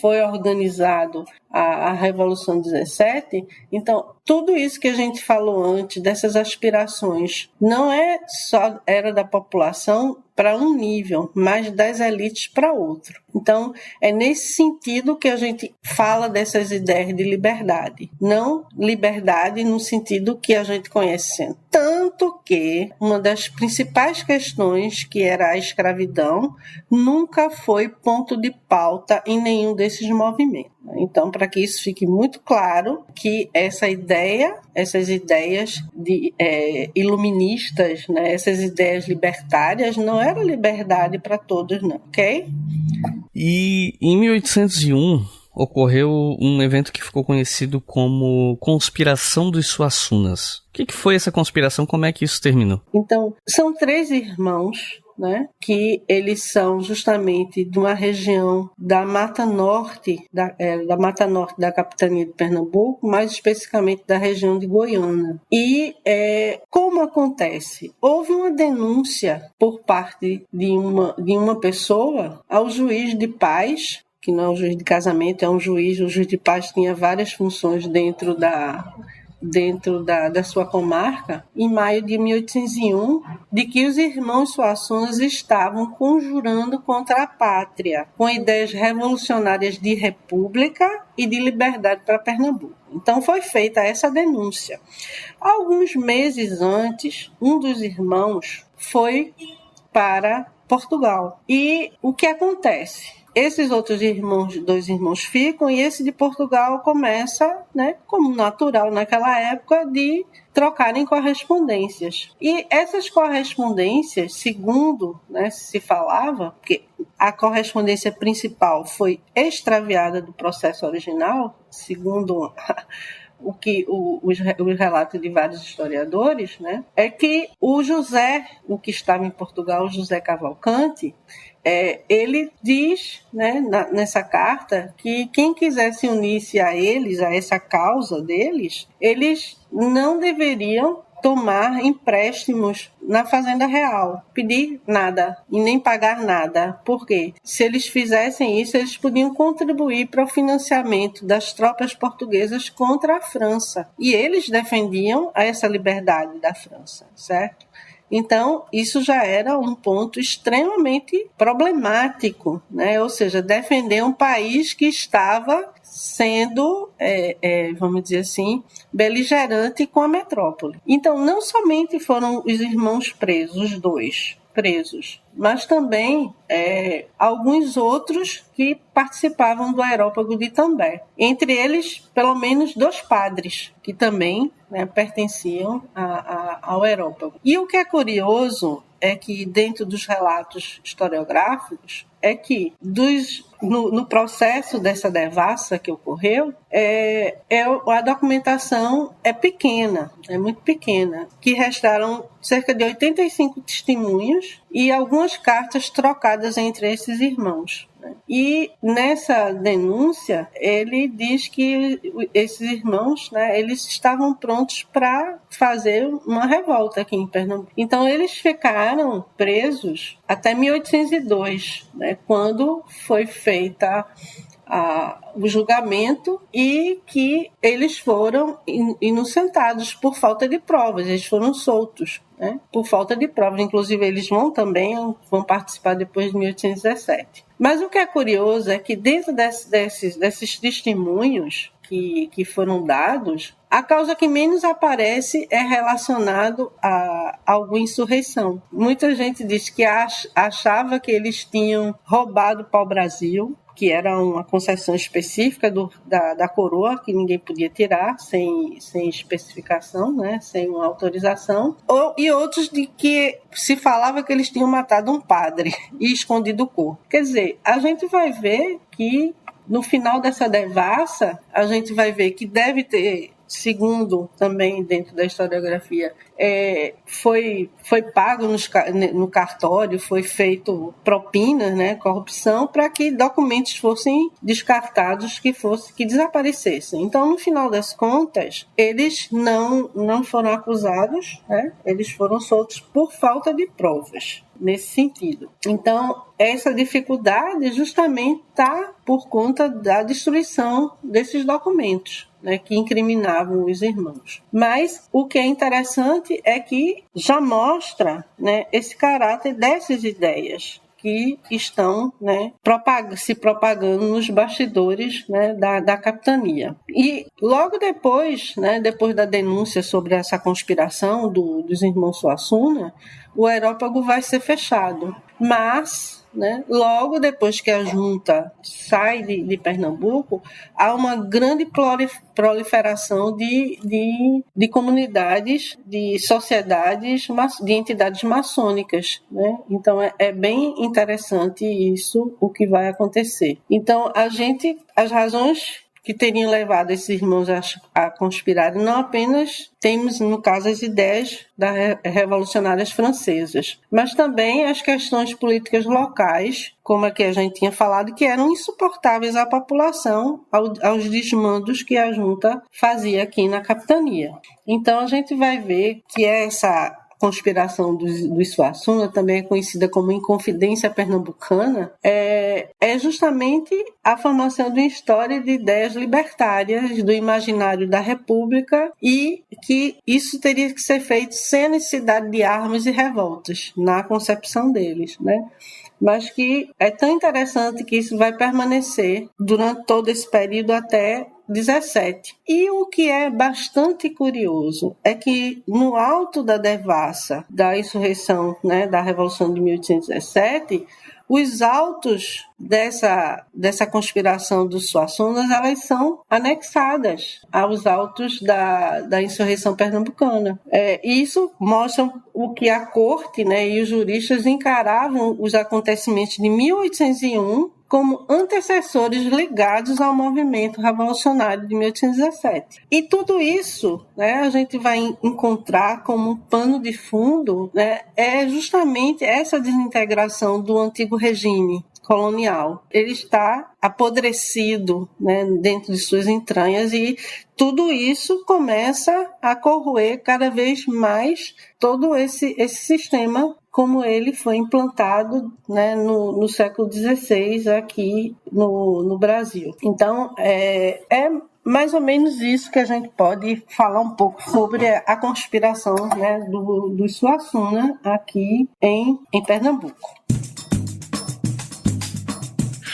foi organizado a Revolução 17, então, tudo isso que a gente falou antes, dessas aspirações, não é só era da população para um nível, mas das elites para outro. Então, é nesse sentido que a gente fala dessas ideias de liberdade. Não liberdade no sentido que a gente conhece. Tanto que uma das principais questões, que era a escravidão, nunca foi ponto de pauta em nenhum desses movimentos. Então, para que isso fique muito claro, que essas ideias iluministas, né, essas ideias libertárias, não era liberdade para todos, não, ok? E em 1801 ocorreu um evento que ficou conhecido como Conspiração dos Suassunas. O que foi essa conspiração? Como é que isso terminou? Então, são 3 irmãos, né, que eles são justamente de uma região da Mata Norte, da Mata Norte da capitania de Pernambuco, mais especificamente da região de Goiânia. E como acontece? Houve uma denúncia por parte de uma pessoa ao juiz de paz, que não é um juiz de casamento, é um juiz. O juiz de paz tinha várias funções dentro da sua comarca, em maio de 1801, de que os irmãos Suassunas estavam conjurando contra a pátria, com ideias revolucionárias de república e de liberdade para Pernambuco. Então foi feita essa denúncia. Alguns meses antes, um dos irmãos foi para Portugal. E o que acontece? Esses outros dois irmãos ficam, e esse de Portugal começa, né, como natural naquela época, de trocarem correspondências. E essas correspondências, segundo, né, se falava, porque a correspondência principal foi extraviada do processo original, segundo os relatos de vários historiadores, né, é que o José, o que estava em Portugal, o José Cavalcante, ele diz, né, nessa carta, que quem quisesse unir-se a eles, a essa causa deles, eles não deveriam tomar empréstimos na Fazenda Real, pedir nada e nem pagar nada. Por quê? Se eles fizessem isso, eles podiam contribuir para o financiamento das tropas portuguesas contra a França. E eles defendiam essa liberdade da França, certo? Então, isso já era um ponto extremamente problemático, né? Ou seja, defender um país que estava sendo, vamos dizer assim, beligerante com a metrópole. Então, não somente foram os irmãos presos, os dois presos, mas também alguns outros que participavam do aerópago de Itambé. Entre eles, pelo menos 2 padres, que também, né, pertenciam ao aerópago. E o que é curioso é que, dentro dos relatos historiográficos, é que no processo dessa devassa que ocorreu, a documentação é pequena, é muito pequena, que restaram cerca de 85 testemunhos e algumas cartas trocadas entre esses irmãos. E nessa denúncia, ele diz que esses irmãos, né, eles estavam prontos para fazer uma revolta aqui em Pernambuco. Então, eles ficaram presos até 1802, né, quando foi feita o julgamento, e que eles foram inocentados por falta de provas, eles foram soltos, né, por falta de provas. Inclusive, eles vão participar depois de 1817. Mas o que é curioso é que, dentro desses testemunhos que foram dados, a causa que menos aparece é relacionado a alguma insurreição. Muita gente diz que achava que eles tinham roubado o pau-brasil, que era uma concessão específica da coroa, que ninguém podia tirar sem especificação, né, sem uma autorização, e outros de que se falava que eles tinham matado um padre e escondido o corpo. Quer dizer, a gente vai ver que, no final dessa devassa, a gente vai ver que deve ter, segundo também dentro da historiografia, foi pago no cartório, foi feito propina, né, corrupção, para que documentos fossem descartados, que desaparecessem. Então, no final das contas, eles não foram acusados, né, eles foram soltos por falta de provas, nesse sentido. Então, essa dificuldade justamente está por conta da destruição desses documentos, né, que incriminavam os irmãos. Mas o que é interessante é que já mostra, né, esse caráter dessas ideias que estão, né, se propagando nos bastidores, né, da capitania. E logo depois, né, depois da denúncia sobre essa conspiração dos irmãos Suassuna, o aerópago vai ser fechado. Mas, né, logo depois que a junta sai de Pernambuco, há uma grande proliferação de comunidades, de sociedades, de entidades maçônicas, né? Então é bem interessante isso, o que vai acontecer. Então as razões que teriam levado esses irmãos a conspirarem. Não apenas temos, no caso, as ideias das revolucionárias francesas, mas também as questões políticas locais, como a que a gente tinha falado, que eram insuportáveis à população, aos desmandos que a junta fazia aqui na capitania. Então, a gente vai ver que essa conspiração do Suassuna, também é conhecida como Inconfidência Pernambucana, é justamente a formação de uma história de ideias libertárias do imaginário da República, e que isso teria que ser feito sem a necessidade de armas e revoltas, na concepção deles, né? Mas que é tão interessante que isso vai permanecer durante todo esse período até 17. E o que é bastante curioso é que no alto da devassa da insurreição, né, da Revolução de 1817, os autos dessa conspiração dos Suassunas, elas são anexadas aos autos da insurreição pernambucana. Isso mostra o que a corte, né, e os juristas encaravam os acontecimentos de 1801 como antecessores ligados ao movimento revolucionário de 1817. E tudo isso, né, a gente vai encontrar como um pano de fundo, né, é justamente essa desintegração do antigo regime colonial. Ele está apodrecido, né, dentro de suas entranhas, e tudo isso começa a corroer cada vez mais todo esse sistema como ele foi implantado, né, no século XVI aqui no Brasil. Então, é mais ou menos isso que a gente pode falar um pouco sobre a conspiração, né, do Suassuna aqui em Pernambuco.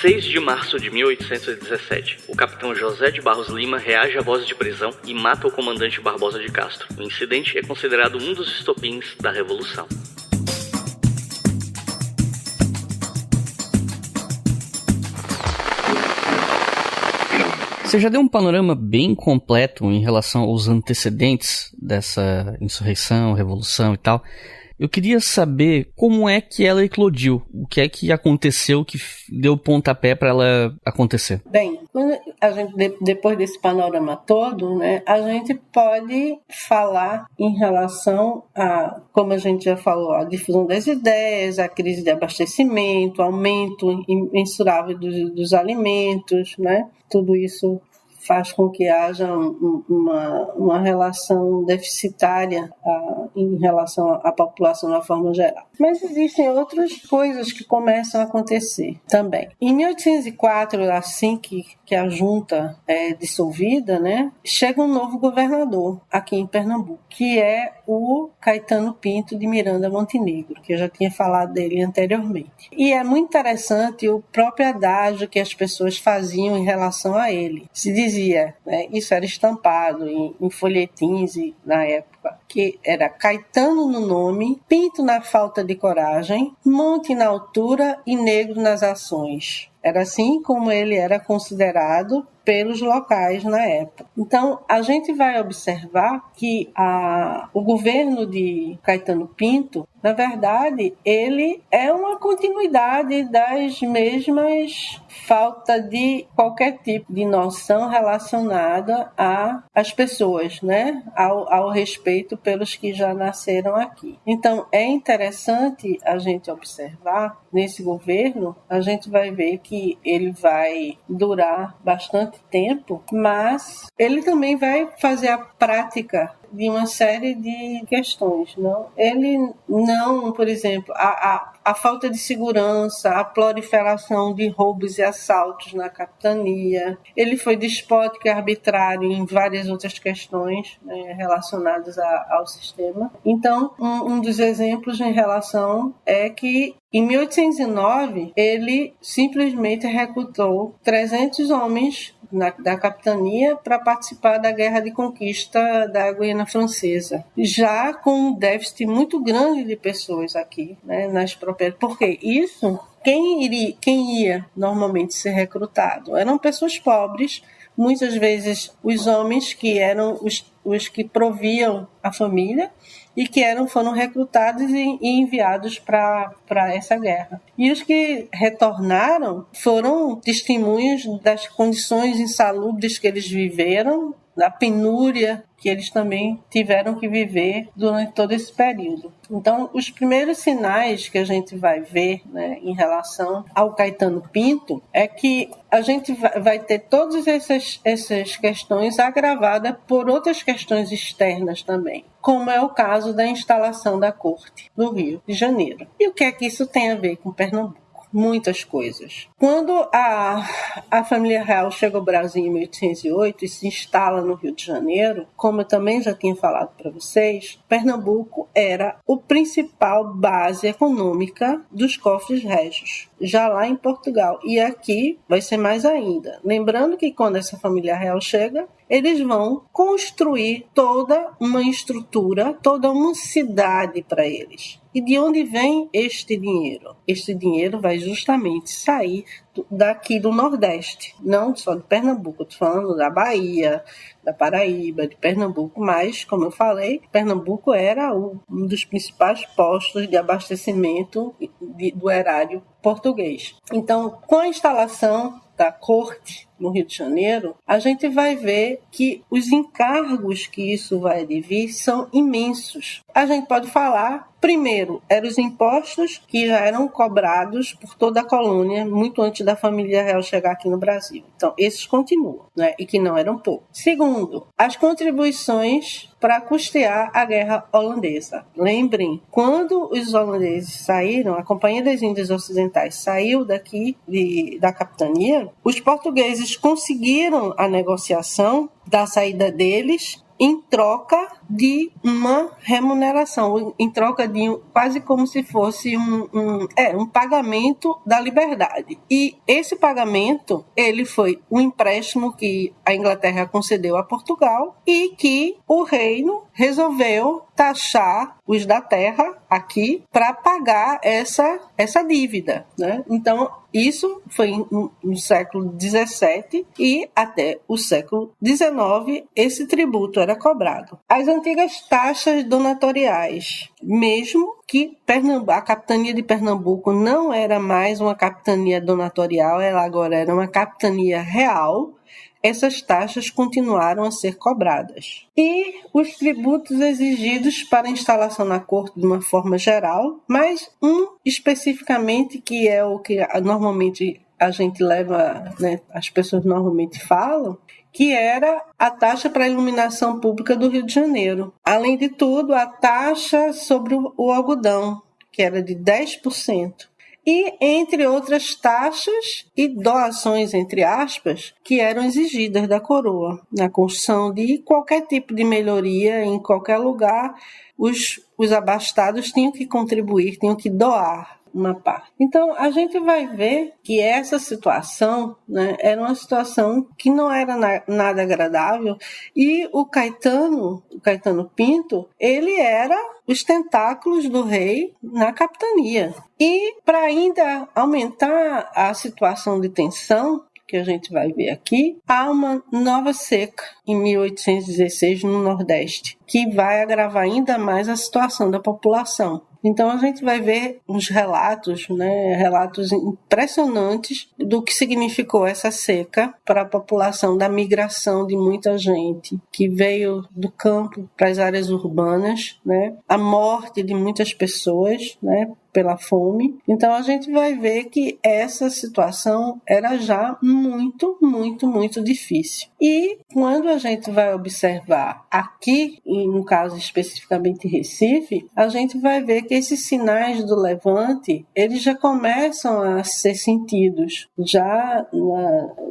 6 de março de 1817, o capitão José de Barros Lima reage à voz de prisão e mata o comandante Barbosa de Castro. O incidente é considerado um dos estopins da Revolução. Você já deu um panorama bem completo em relação aos antecedentes dessa insurreição, revolução e tal. Eu queria saber como é que ela eclodiu, o que é que aconteceu que deu pontapé para ela acontecer. Bem, quando a gente, depois desse panorama todo, né, a gente pode falar em relação a, como a gente já falou, a difusão das ideias, a crise de abastecimento, aumento imensurável dos alimentos, né? Tudo isso faz com que haja uma relação deficitária em relação à população de uma forma geral. Mas existem outras coisas que começam a acontecer também. Em 1804, assim que a junta é dissolvida, né, chega um novo governador aqui em Pernambuco, que é o Caetano Pinto de Miranda Montenegro, que eu já tinha falado dele anteriormente. E é muito interessante o próprio adágio que as pessoas faziam em relação a ele. Se dizia, né, isso era estampado em folhetins na época, que era Caetano no nome, Pinto na falta de coragem, Monte na altura e negro nas ações. Era assim como ele era considerado pelos locais na época. Então, a gente vai observar que o governo de Caetano Pinto, na verdade, ele é uma continuidade das mesmas falta de qualquer tipo de noção relacionada às pessoas, né? Ao respeito pelos que já nasceram aqui. Então, é interessante a gente observar, nesse governo, a gente vai ver que ele vai durar bastante tempo, mas ele também vai fazer a prática de uma série de questões, não? Ele não, por exemplo, a falta de segurança, a proliferação de roubos e assaltos na capitania. Ele foi despótico e arbitrário em várias outras questões, né, relacionadas ao sistema. Então, um dos exemplos em relação é que em 1809 ele simplesmente recrutou 300 homens da capitania para participar da guerra de conquista da Guiana Francesa, já com um déficit muito grande de pessoas aqui, né, nas propriedades. Porque isso, quem ia normalmente ser recrutado eram pessoas pobres, muitas vezes os homens que eram os que proviam a família e que foram recrutados e enviados para essa guerra. E os que retornaram foram testemunhas das condições insalubres que eles viveram, da penúria que eles também tiveram que viver durante todo esse período. Então, os primeiros sinais que a gente vai ver, né, em relação ao Caetano Pinto é que a gente vai ter todas essas questões agravadas por outras questões externas também, como é o caso da instalação da corte no Rio de Janeiro. E o que é que isso tem a ver com Pernambuco? Muitas coisas. Quando a família real chega ao Brasil em 1808 e se instala no Rio de Janeiro, como eu também já tinha falado para vocês, Pernambuco era o principal base econômica dos cofres régios, já lá em Portugal. E aqui vai ser mais ainda. Lembrando que quando essa família real chega, eles vão construir toda uma estrutura, toda uma cidade para eles. E de onde vem este dinheiro? Este dinheiro vai justamente sair daqui do Nordeste, não só de Pernambuco, estou falando da Bahia, da Paraíba, de Pernambuco, mas, como eu falei, Pernambuco era um dos principais postos de abastecimento do erário português. Então, com a instalação da corte no Rio de Janeiro, a gente vai ver que os encargos que isso vai advir são imensos. A gente pode falar, primeiro, eram os impostos que já eram cobrados por toda a colônia, muito antes da família real chegar aqui no Brasil. Então, esses continuam, né? E que não eram poucos. Segundo, as contribuições para custear a guerra holandesa. Lembrem, quando os holandeses saíram, a Companhia das Índias Ocidentais saiu daqui da capitania, os portugueses conseguiram a negociação da saída deles em troca de uma remuneração, em troca de quase como se fosse um pagamento da liberdade. E esse pagamento, ele foi um empréstimo que a Inglaterra concedeu a Portugal e que o reino resolveu taxar os da terra aqui para pagar essa dívida, né? Então, isso foi no século XVII e até o século XIX esse tributo era cobrado. As antigas taxas donatoriais, mesmo que a capitania de Pernambuco não era mais uma capitania donatorial, ela agora era uma capitania real, essas taxas continuaram a ser cobradas. E os tributos exigidos para a instalação na corte de uma forma geral, mas especificamente, que é o que normalmente a gente leva, né, as pessoas normalmente falam, que era a taxa para a iluminação pública do Rio de Janeiro. Além de tudo, a taxa sobre o algodão, que era de 10%. E entre outras taxas e doações, entre aspas, que eram exigidas da coroa. Na construção de qualquer tipo de melhoria, em qualquer lugar, os abastados tinham que contribuir, tinham que doar uma parte. Então, a gente vai ver que essa situação, né, era uma situação que não era nada agradável, e o Caetano Pinto, ele era os tentáculos do rei na capitania. E para ainda aumentar a situação de tensão, que a gente vai ver aqui, há uma nova seca em 1816 no Nordeste, que vai agravar ainda mais a situação da população. Então a gente vai ver uns relatos, né, relatos impressionantes do que significou essa seca para a população, da migração de muita gente que veio do campo para as áreas urbanas, né, a morte de muitas pessoas, né, pela fome. Então a gente vai ver que essa situação era já muito, muito, muito difícil. E quando a gente vai observar aqui, no caso especificamente Recife, a gente vai ver que esses sinais do levante, eles já começam a ser sentidos já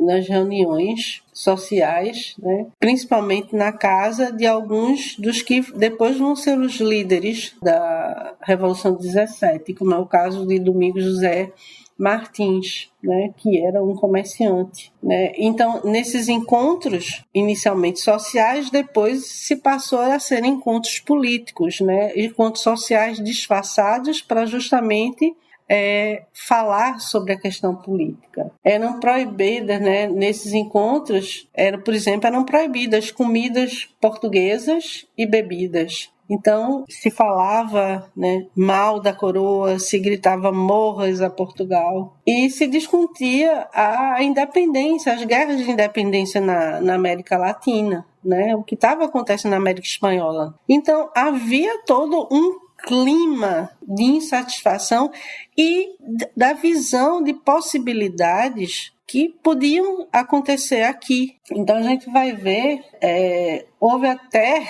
nas reuniões sociais, né? Principalmente na casa de alguns dos que depois vão ser os líderes da Revolução de 17, como é o caso de Domingos José Martins, né, que era um comerciante, né? Então, nesses encontros inicialmente sociais, depois se passou a ser encontros políticos, né? Encontros sociais disfarçados para justamente falar sobre a questão política. Eram proibidas, né, nesses encontros, por exemplo, eram proibidas comidas portuguesas e bebidas. Então, se falava, né, mal da coroa, se gritava morras a Portugal e se discutia a independência, as guerras de independência na América Latina, né, o que estava acontecendo na América Espanhola. Então, havia todo um clima de insatisfação e da visão de possibilidades que podiam acontecer aqui. Então a gente vai ver, houve até,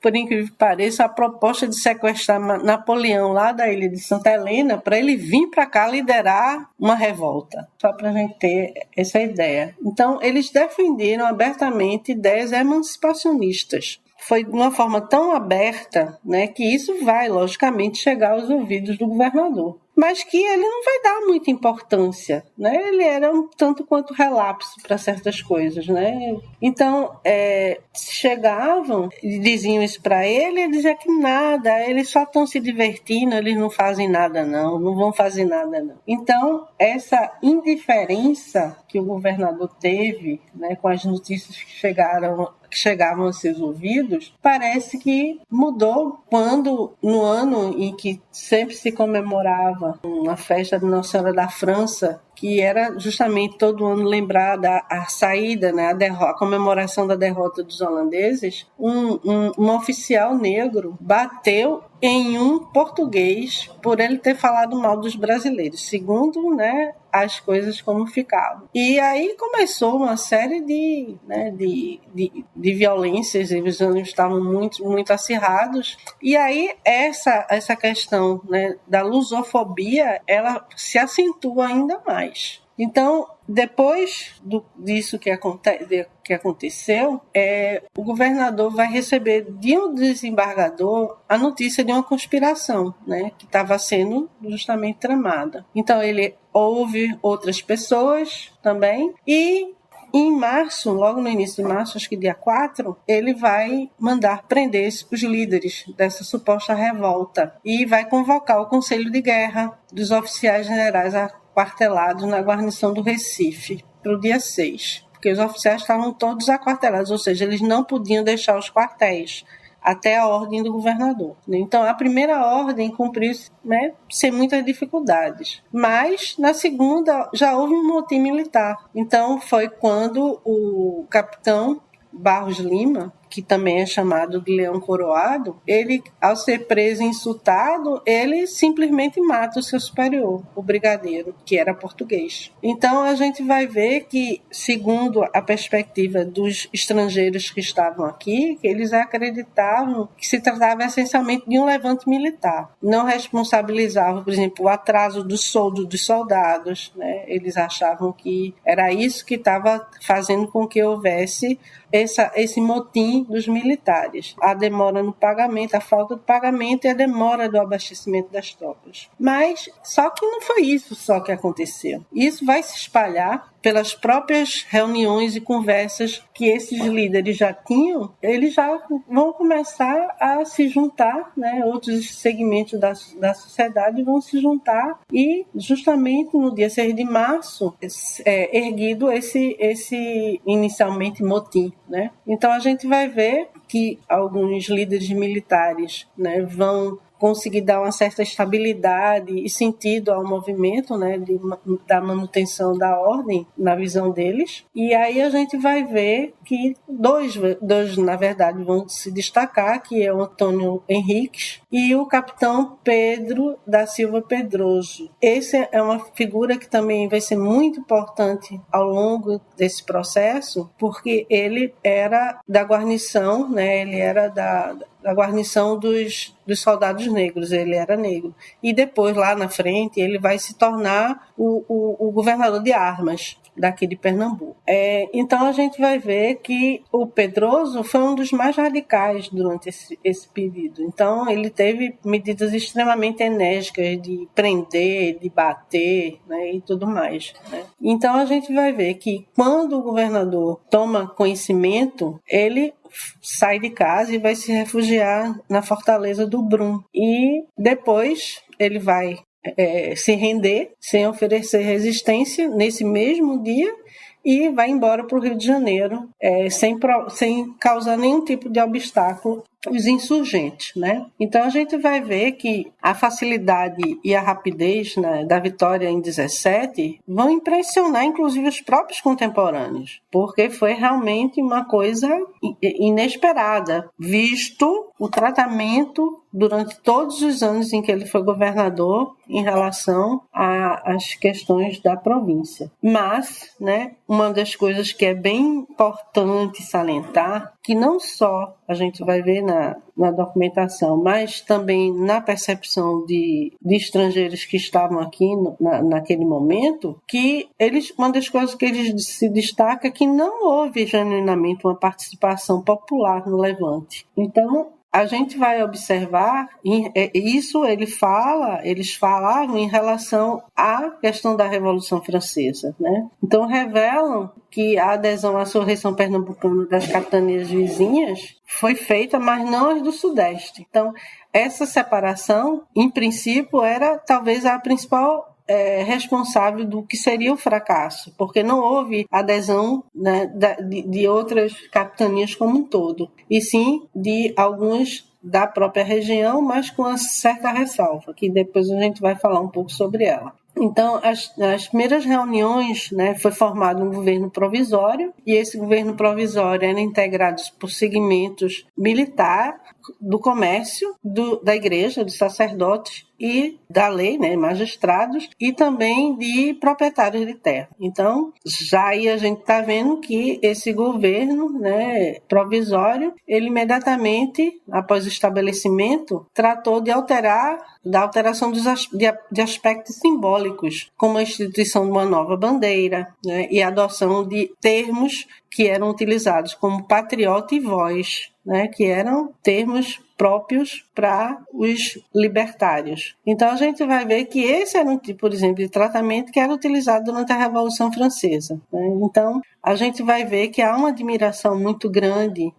por incrível que pareça, a proposta de sequestrar Napoleão lá da ilha de Santa Helena para ele vir para cá liderar uma revolta, só para a gente ter essa ideia. Então eles defenderam abertamente ideias emancipacionistas. Foi de uma forma tão aberta, né, que isso vai, logicamente, chegar aos ouvidos do governador. Mas que ele não vai dar muita importância, né? Ele era um tanto quanto relapso para certas coisas, né? Então, chegavam e diziam isso para ele dizia que nada, eles só estão se divertindo, eles não fazem nada não vão fazer nada não. Então, essa indiferença que o governador teve, né, com as notícias que chegavam aos seus ouvidos, parece que mudou quando, no ano em que sempre se comemorava uma festa de Nossa Senhora da França, que era justamente todo ano lembrar a saída, né, a comemoração da derrota dos holandeses, um oficial negro bateu em um português por ele ter falado mal dos brasileiros, segundo, né, as coisas como ficavam. E aí começou uma série de violências, e os ânimos estavam muito, muito acirrados. E aí essa questão, né, da lusofobia, ela se acentua ainda mais. Então, depois disso que aconteceu, o governador vai receber de um desembargador a notícia de uma conspiração, né, que estava sendo justamente tramada. Então, ele ouve outras pessoas também e, em março, logo no início de março, acho que dia 4, ele vai mandar prender os líderes dessa suposta revolta e vai convocar o Conselho de Guerra dos oficiais generais aquartelados na guarnição do Recife para o dia 6, porque os oficiais estavam todos aquartelados, ou seja, eles não podiam deixar os quartéis até a ordem do governador. Então, a primeira ordem cumpriu-se, né, sem muitas dificuldades. Mas, na segunda, já houve um motim militar. Então, foi quando o capitão Barros Lima, que também é chamado de Leão Coroado, ele, ao ser preso e insultado, ele simplesmente mata o seu superior, o brigadeiro, que era português. Então a gente vai ver que, segundo a perspectiva dos estrangeiros que estavam aqui, que eles acreditavam que se tratava essencialmente de um levante militar. Não responsabilizavam, por exemplo, o atraso do soldo dos soldados, né? Eles achavam que era isso que estava fazendo com que houvesse esse motim dos militares. A demora no pagamento, a falta de pagamento e a demora do abastecimento das tropas. Mas só que não foi isso só que aconteceu. Isso vai se espalhar pelas próprias reuniões e conversas que esses líderes já tinham. Eles já vão começar a se juntar, né? Outros segmentos da sociedade vão se juntar e justamente no dia 6 de março erguido esse inicialmente motim, né? Então a gente vai ver que alguns líderes militares, né, vão conseguir dar uma certa estabilidade e sentido ao movimento, né, da manutenção da ordem na visão deles. E aí a gente vai ver que dois na verdade, vão se destacar, que é o Antônio Henriques e o capitão Pedro da Silva Pedroso. Esse é uma figura que também vai ser muito importante ao longo desse processo, porque ele era da guarnição, né, ele era da guarnição dos soldados negros, ele era negro. E depois, lá na frente, ele vai se tornar o governador de armas daqui de Pernambuco. Então, a gente vai ver que o Pedroso foi um dos mais radicais durante esse período. Então, ele teve medidas extremamente enérgicas de prender, de bater, né, e tudo mais, né? Então, a gente vai ver que quando o governador toma conhecimento, ele sai de casa e vai se refugiar na fortaleza do Brum. E depois ele vai se render, sem oferecer resistência nesse mesmo dia, e vai embora para o Rio de Janeiro, sem causar nenhum tipo de obstáculo os insurgentes, né? Então a gente vai ver que a facilidade e a rapidez, né, da vitória em 17 vão impressionar inclusive os próprios contemporâneos, porque foi realmente uma coisa inesperada, visto o tratamento durante todos os anos em que ele foi governador em relação às questões da província. Mas, né, uma das coisas que é bem importante salientar, que não só a gente vai ver na documentação, mas também na percepção de estrangeiros que estavam aqui naquele momento, que uma das coisas que eles se destaca é que não houve genuinamente uma participação popular no Levante. Então, a gente vai observar, isso eles falavam em relação à questão da Revolução Francesa, né? Então revelam que a adesão à insurreição pernambucana das capitanias vizinhas foi feita, mas não as do Sudeste. Então essa separação, em princípio, era talvez a principal responsável do que seria o fracasso, porque não houve adesão, né, de outras capitanias como um todo, e sim de algumas da própria região, mas com uma certa ressalva, que depois a gente vai falar um pouco sobre ela. Então, as primeiras reuniões, né, foi formado um governo provisório, e esse governo provisório era integrado por segmentos militar, do comércio, da igreja, dos sacerdotes e da lei, né, magistrados, e também de proprietários de terra. Então, já aí a gente está vendo que esse governo, né, provisório, ele imediatamente, após o estabelecimento, tratou da alteração de aspectos simbólicos, como a instituição de uma nova bandeira, né, e a adoção de termos que eram utilizados como patriota e voz, né, que eram termos próprios para os libertários. Então a gente vai ver que esse era um tipo, por exemplo, de tratamento que era utilizado durante a Revolução Francesa, né? Então a gente vai ver que há uma admiração muito grande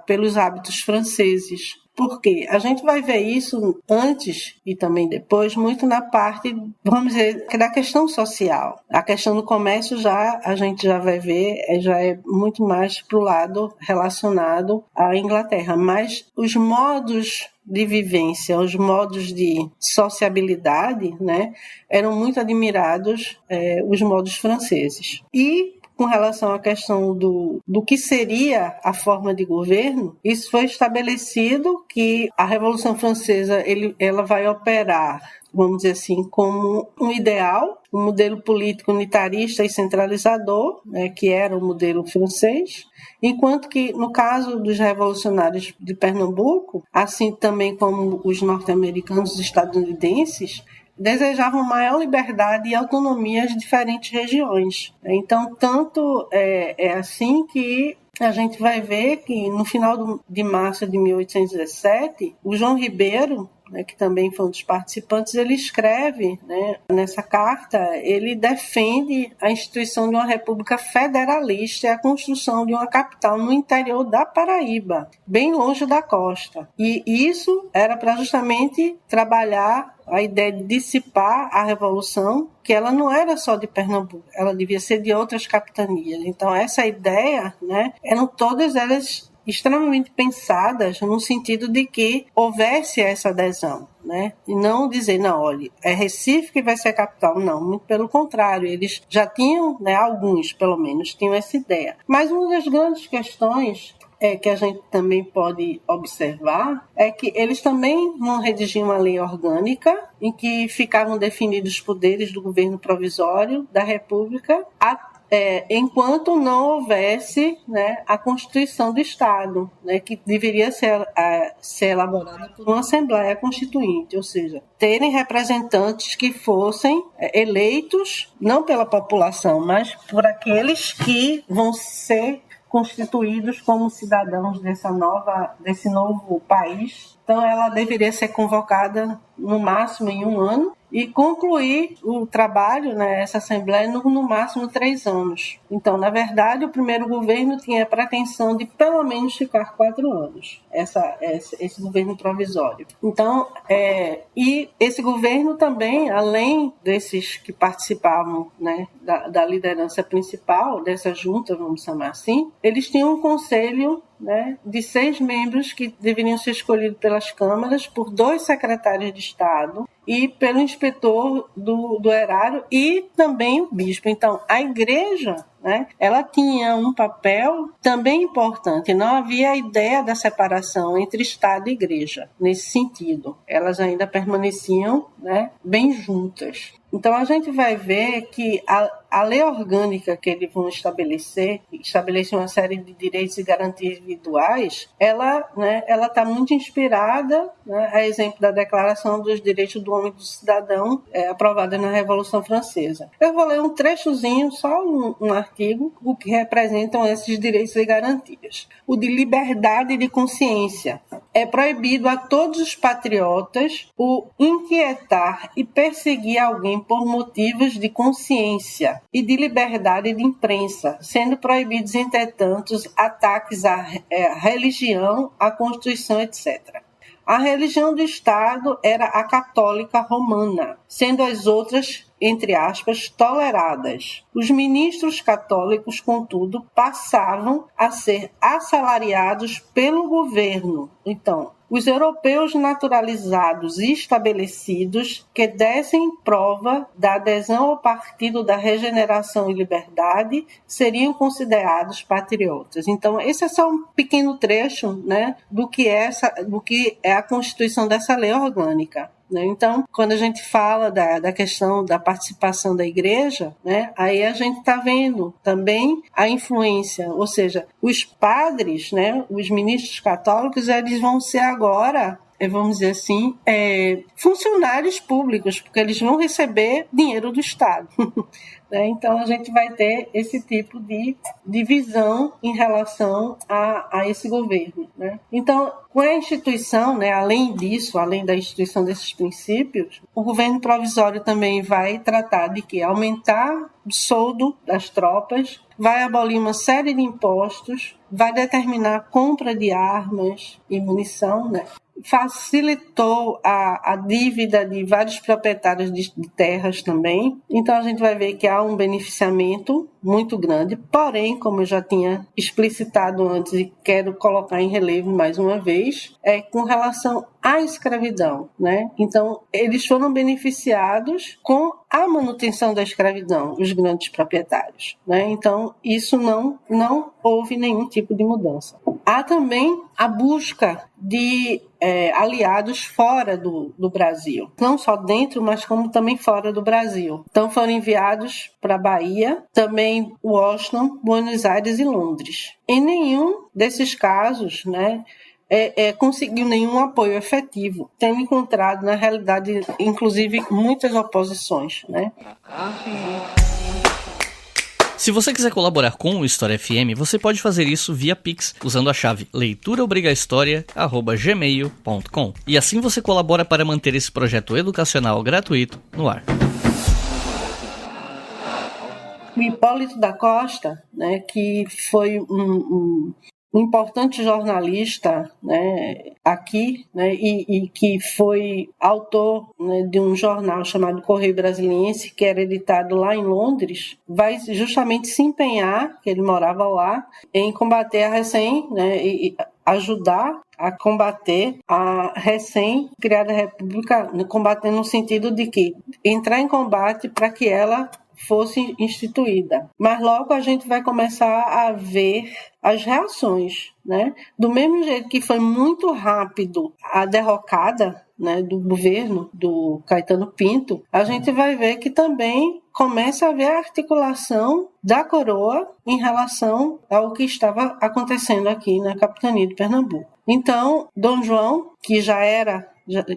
pelos hábitos franceses. Por quê? A gente vai ver isso antes e também depois, muito na parte, vamos dizer, da questão social. A questão do comércio a gente já vai ver, já é muito mais para o lado relacionado à Inglaterra. Mas os modos de vivência, os modos de sociabilidade, né, eram muito admirados, os modos franceses. E com relação à questão do que seria a forma de governo, isso foi estabelecido que a Revolução Francesa ela vai operar, vamos dizer assim, como um ideal, um modelo político unitarista e centralizador, né, que era o modelo francês, enquanto que, no caso dos revolucionários de Pernambuco, assim também como os norte-americanos e estadunidenses, desejavam maior liberdade e autonomia às diferentes regiões. Então, tanto é assim que a gente vai ver que no final de março de 1817, o João Ribeiro, né, que também foi um dos participantes, ele escreve, né, nessa carta, ele defende a instituição de uma república federalista e a construção de uma capital no interior da Paraíba, bem longe da costa. E isso era para justamente trabalhar a ideia de dissipar a revolução, que ela não era só de Pernambuco, ela devia ser de outras capitanias. Então essa ideia, né, eram todas elas extremamente pensadas no sentido de que houvesse essa adesão, né? E não dizer, não, olha, é Recife que vai ser a capital. Não, muito pelo contrário, eles já tinham, né, alguns pelo menos, tinham essa ideia. Mas uma das grandes questões que a gente também pode observar é que eles também vão redigir uma lei orgânica em que ficavam definidos os poderes do governo provisório da República enquanto não houvesse, né, a Constituição do Estado, né, que deveria ser elaborada por uma Assembleia Constituinte, ou seja, terem representantes que fossem eleitos não pela população, mas por aqueles que vão ser constituídos como cidadãos desse novo país. Então ela deveria ser convocada no máximo em um ano e concluir o trabalho, né, essa Assembleia, no máximo 3 anos. Então, na verdade, o primeiro governo tinha a pretensão de pelo menos ficar 4 anos, esse governo provisório. Então, e esse governo também, além desses que participavam, né, da liderança principal, dessa junta, vamos chamar assim, eles tinham um conselho, né, de 6 membros que deveriam ser escolhidos pelas câmaras por 2 secretários de Estado e pelo inspetor do erário e também o bispo. Então, a igreja, né, ela tinha um papel também importante. Não havia a ideia da separação entre Estado e igreja, nesse sentido. Elas ainda permaneciam, né, bem juntas. Então, a gente vai ver que a lei orgânica que eles vão estabelece uma série de direitos e garantias individuais, ela está muito inspirada, né, a exemplo da Declaração dos Direitos do Homem e do Cidadão, aprovada na Revolução Francesa. Eu vou ler um trechozinho, só um artigo, o que representam esses direitos e garantias. O de liberdade de consciência. É proibido a todos os patriotas o inquietar e perseguir alguém por motivos de consciência e de liberdade de imprensa, sendo proibidos, entretanto, ataques à religião, à Constituição, etc. A religião do Estado era a católica romana, sendo as outras, entre aspas, toleradas. Os ministros católicos, contudo, passavam a ser assalariados pelo governo. Então, os europeus naturalizados e estabelecidos que dessem prova da adesão ao Partido da Regeneração e Liberdade seriam considerados patriotas. Então, esse é só um pequeno trecho, né, do que é a constituição dessa lei orgânica. Então, quando a gente fala da questão da participação da igreja, né, aí a gente está vendo também a influência, ou seja, os padres, né, os ministros católicos, eles vão ser agora, vamos dizer assim, funcionários públicos, porque eles vão receber dinheiro do Estado. Então, a gente vai ter esse tipo de divisão em relação a esse governo, né? Então, com a instituição, né, além disso, além da instituição desses princípios, o governo provisório também vai tratar de que aumentar o soldo das tropas, vai abolir uma série de impostos, vai determinar a compra de armas e munição, né? Facilitou a dívida de vários proprietários de terras também. Então, a gente vai ver que há um beneficiamento muito grande, porém, como eu já tinha explicitado antes e quero colocar em relevo mais uma vez, com relação à escravidão, né? Então, eles foram beneficiados com a manutenção da escravidão, os grandes proprietários, né? Então, isso não houve nenhum tipo de mudança. Há também a busca de aliados fora do Brasil, não só dentro, mas como também fora do Brasil. Então, foram enviados para Bahia, também Washington, Buenos Aires e Londres. Em nenhum desses casos, né, conseguiu nenhum apoio efetivo, tendo encontrado, na realidade, inclusive, muitas oposições, né? Se você quiser colaborar com o História FM, você pode fazer isso via Pix, usando a chave leituraobrigahistoria@gmail.com. E assim você colabora para manter esse projeto educacional gratuito no ar. O Hipólito da Costa, né, que foi um importante jornalista, né, aqui, né, e que foi autor, né, de um jornal chamado Correio Brasiliense, que era editado lá em Londres, vai justamente se empenhar, que ele morava lá, em combater a né, e ajudar a combater a recém-criada república, combater no sentido de que entrar em combate para que ela fosse instituída. Mas logo a gente vai começar a ver as reações, né? Do mesmo jeito que foi muito rápido a derrocada, né, do governo do Caetano Pinto, a gente vai ver que também começa a haver a articulação da coroa em relação ao que estava acontecendo aqui na capitania de Pernambuco. Então, Dom João, que já era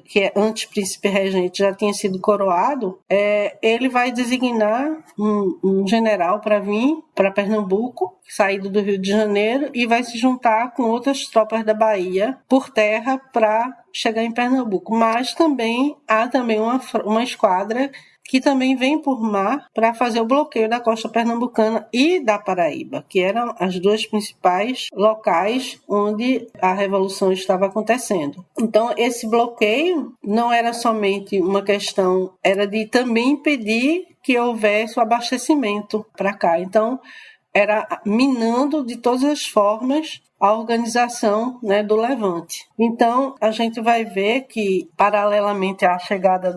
que é antes príncipe regente, já tinha sido coroado, ele vai designar um general para vir para Pernambuco, saído do Rio de Janeiro, e vai se juntar com outras tropas da Bahia por terra para chegar em Pernambuco. Mas também há uma esquadra que também vem por mar para fazer o bloqueio da costa pernambucana e da Paraíba, que eram as duas principais locais onde a Revolução estava acontecendo. Então, esse bloqueio não era somente uma questão, era de também impedir que houvesse o abastecimento para cá. Então, era minando de todas as formas a organização, né, do Levante. Então, a gente vai ver que, paralelamente à chegada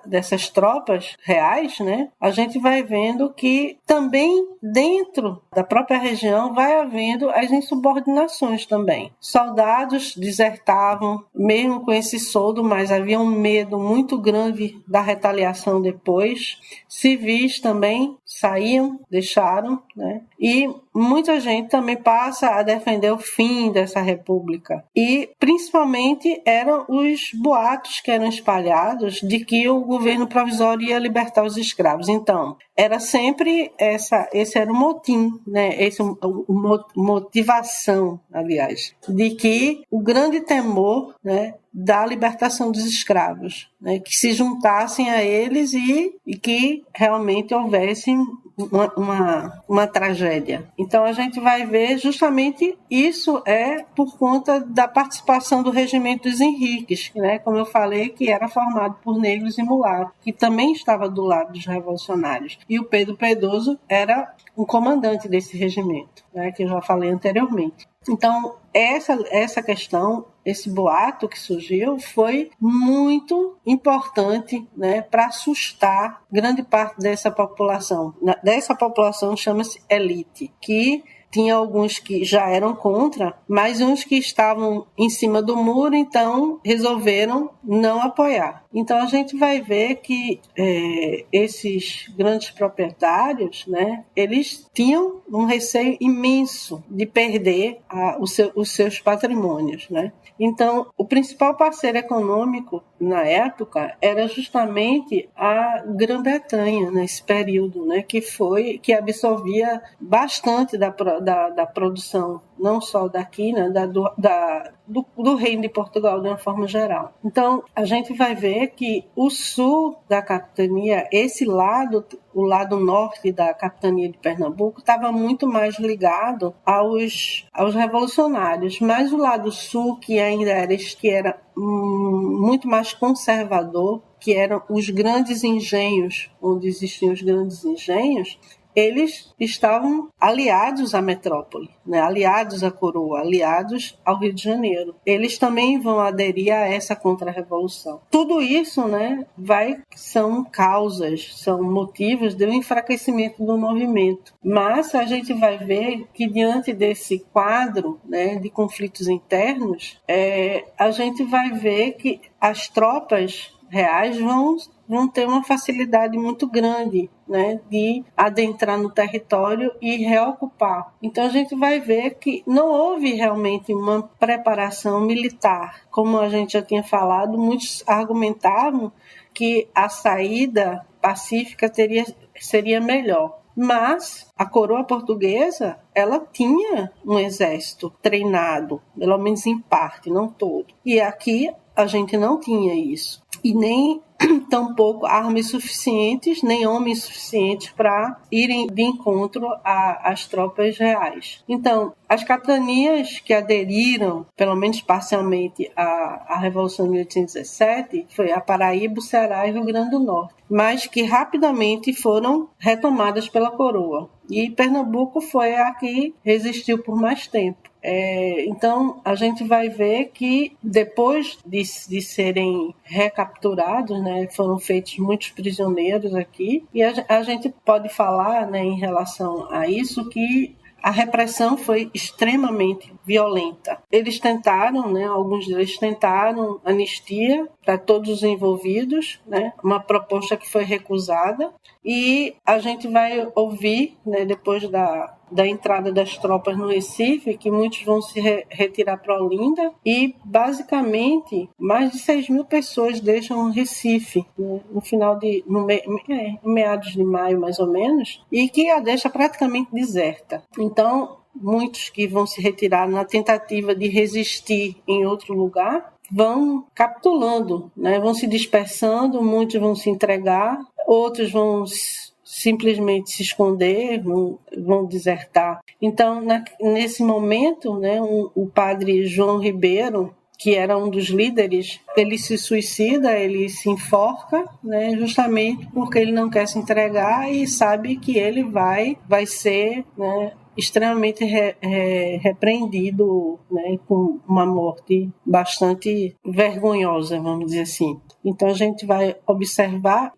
dessas tropas reais, né, a gente vai vendo que também dentro da própria região vai havendo as insubordinações também. Soldados desertavam, mesmo com esse soldo, mas havia um medo muito grande da retaliação depois. Civis também saíam, deixaram, né, e muita gente também passa a defender o fim dessa república. E, principalmente, eram os boatos que eram espalhados de que o governo provisório ia libertar os escravos. Então, era sempre esse era o motim, né? Motivação, aliás, de que o grande temor, né, da libertação dos escravos, né, que se juntassem a eles e que realmente houvesse uma tragédia. Então a gente vai ver justamente isso por conta da participação do Regimento dos Henriques, né, como eu falei, que era formado por negros e mulatos, que também estava do lado dos revolucionários. E o Pedro Pedroso era um comandante desse regimento, né, que eu já falei anteriormente. Então, essa questão, esse boato que surgiu, foi muito importante, né, para assustar grande parte dessa população. Dessa população chama-se elite, que tinha alguns que já eram contra, mas uns que estavam em cima do muro, então resolveram não apoiar. Então a gente vai ver que esses grandes proprietários, né, eles tinham um receio imenso de perder os seus patrimônios, né? Então, o principal parceiro econômico na época era justamente a Grã-Bretanha, nesse período, né, que absorvia bastante da produção, não só daqui, né, do Reino de Portugal de uma forma geral. Então, a gente vai ver que o sul da capitania, o lado norte da capitania de Pernambuco, estava muito mais ligado aos revolucionários, mas o lado sul, que ainda era muito mais conservador, que eram os grandes engenhos, onde existiam os grandes engenhos, eles estavam aliados à metrópole, né? Aliados à coroa, aliados ao Rio de Janeiro. Eles também vão aderir a essa contra-revolução. Tudo isso, né, são causas, são motivos do enfraquecimento do movimento. Mas a gente vai ver que diante desse quadro, né, de conflitos internos, a gente vai ver que as tropas reais vão ter uma facilidade muito grande, né, de adentrar no território e reocupar. Então a gente vai ver que não houve realmente uma preparação militar. Como a gente já tinha falado, muitos argumentavam que a saída pacífica seria melhor. Mas a coroa portuguesa, ela tinha um exército treinado, pelo menos em parte, não todo. E aqui a gente não tinha isso. E nem tampouco armas suficientes, nem homens suficientes para irem de encontro às tropas reais. Então, as capitanias que aderiram, pelo menos parcialmente, à Revolução de 1817, foi a Paraíba, o Ceará e o Rio Grande do Norte, mas que rapidamente foram retomadas pela coroa. E Pernambuco foi a que resistiu por mais tempo. Então, a gente vai ver que depois de serem recapturados, né, foram feitos muitos prisioneiros aqui, e a gente pode falar, né, em relação a isso, que a repressão foi extremamente violenta. Eles tentaram, né, alguns deles tentaram anistia para todos os envolvidos, né, uma proposta que foi recusada, e a gente vai ouvir, né, depois da entrada das tropas no Recife, que muitos vão se retirar para Olinda, e basicamente mais de 6 mil pessoas deixam o Recife, né, em meados de maio mais ou menos, e que a deixa praticamente deserta. Então, muitos que vão se retirar na tentativa de resistir em outro lugar vão capitulando, né? Vão se dispersando, muitos vão se entregar, outros vão simplesmente se esconder, vão desertar. Então, nesse momento, né, o padre João Ribeiro, que era um dos líderes, ele se suicida, ele se enforca, né, justamente porque ele não quer se entregar e sabe que ele vai ser, né, extremamente repreendido, né, com uma morte bastante vergonhosa, vamos dizer assim. Então a gente vai observar